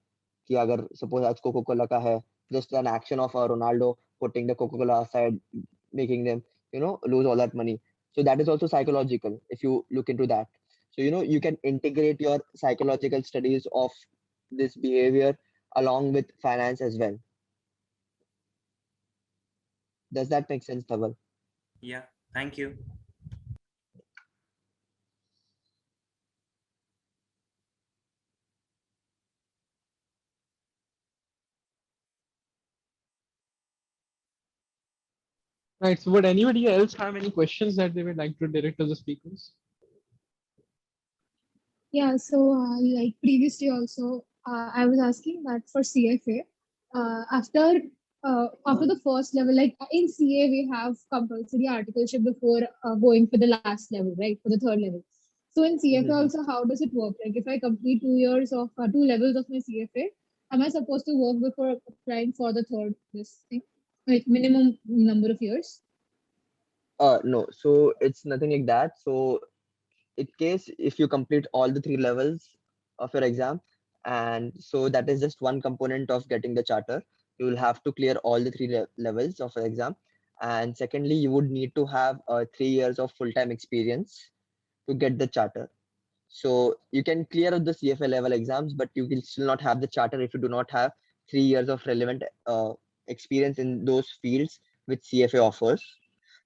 कि अगर suppose आज Coca-Cola का है, just an action of Ronaldo putting the Coca-Cola aside, making them lose all that money. So that is also psychological if you look into that. So you can integrate your psychological studies of this behavior along with finance as well. Does that make sense, Dhaval? Yeah, thank you. Right. So would anybody else have any questions that they would like to direct to the speakers? Yeah, so like previously also, I was asking that for CFA, after the first level, like in CA, we have compulsory articleship before going for the last level, right? For the third level. So in CFA Mhm. also, how does it work? Like if I complete 2 years of 2 levels of my CFA, am I supposed to work before applying for the third this thing? Like minimum number of years? No, so it's nothing like that. So in case if you complete all the three levels of your exam, and so that is just one component of getting the charter. You will have to clear all the three levels of the exam, and secondly you would need to have 3 years of full-time experience to get the charter. So you can clear out the CFA level exams, but you will still not have the charter if you do not have 3 years of relevant experience in those fields which CFA offers.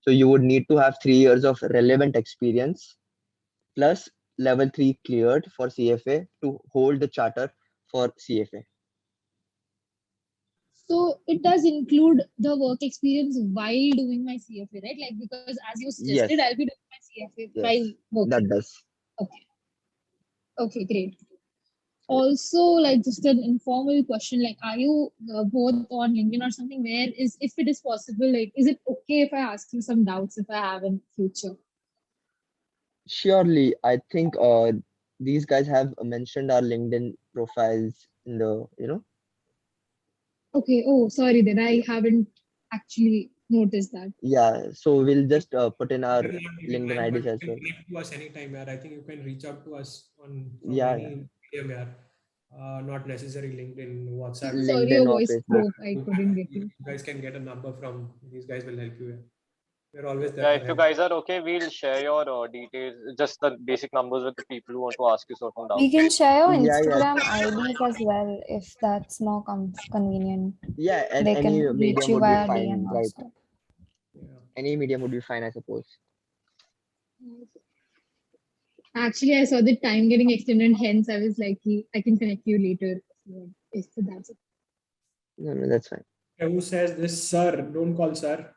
So you would need to have 3 years of relevant experience plus level 3 cleared for CFA to hold the charter for CFA. So it does include the work experience while doing my CFA, right? Like, because as you suggested, Yes. I'll be doing my CFA Yes, while working. that does. Okay. Okay, great. Also, like just an informal question, like, are you both on LinkedIn or something where is, if it is possible, like, is it okay if I ask you some doubts if I have in future? Surely, I think these guys have mentioned our LinkedIn profiles in the, Okay. Oh, sorry, then I haven't actually noticed that. Yeah, so we'll just put in our We're not giving LinkedIn time, but IDs you as can well. connect to us anytime, yeah. I think you can reach out to us from Yeah, any medium, yeah. Not necessary LinkedIn, WhatsApp. Sorry, your LinkedIn or voice Facebook. broke. I couldn't get you. You guys can get a number from these guys will help you. Yeah. We're always there. Yeah, for if you help. guys are okay, we'll share your details, just the basic numbers with the people who want to ask you certain We doubts. can share your Yeah, Instagram IDs as well if that's more convenient. yeah, and They any can reach medium you would be via fine, DM right? also. Yeah. Any medium would be fine, I suppose. Actually, I saw the time getting extended, hence I was like, I can connect you later. So that's it. No, that's fine. Who says this, sir? Don't call sir.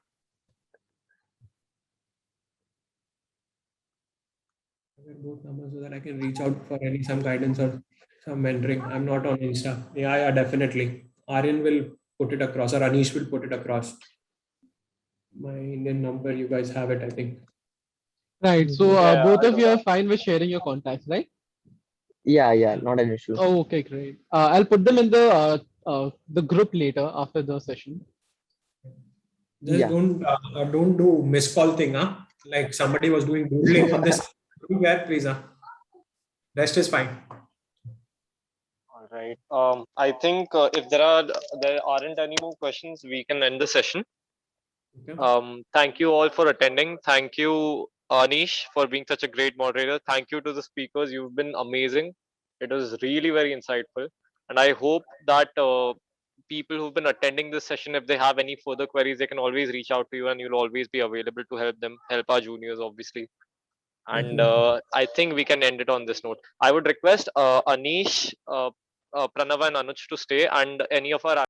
Both numbers so that I can reach out for some guidance or some mentoring. I'm not on Insta. Yeah, definitely. Aryan will put it across, or Anish will put it across. My Indian number, you guys have it, I think. Right. So Yeah, both I'll of do you are that. fine with sharing your contacts, right? Yeah, not an issue. Oh, okay, great. I'll put them in the group later after the session. Just Yeah. don't do miss call thing, huh? Like somebody was doing doodling on this. Where, please, huh? Rest is fine. All right. I think if there aren't any more questions, we can end the session. Okay. Thank you all for attending. Thank you, Anish, for being such a great moderator. Thank you to the speakers. You've been amazing. It was really very insightful. And I hope that people who've been attending this session, if they have any further queries, they can always reach out to you and you'll always be available to help them, help our juniors, obviously. And I think we can end it on this note. I would request Anish, Pranav, and Anuj to stay, and any of our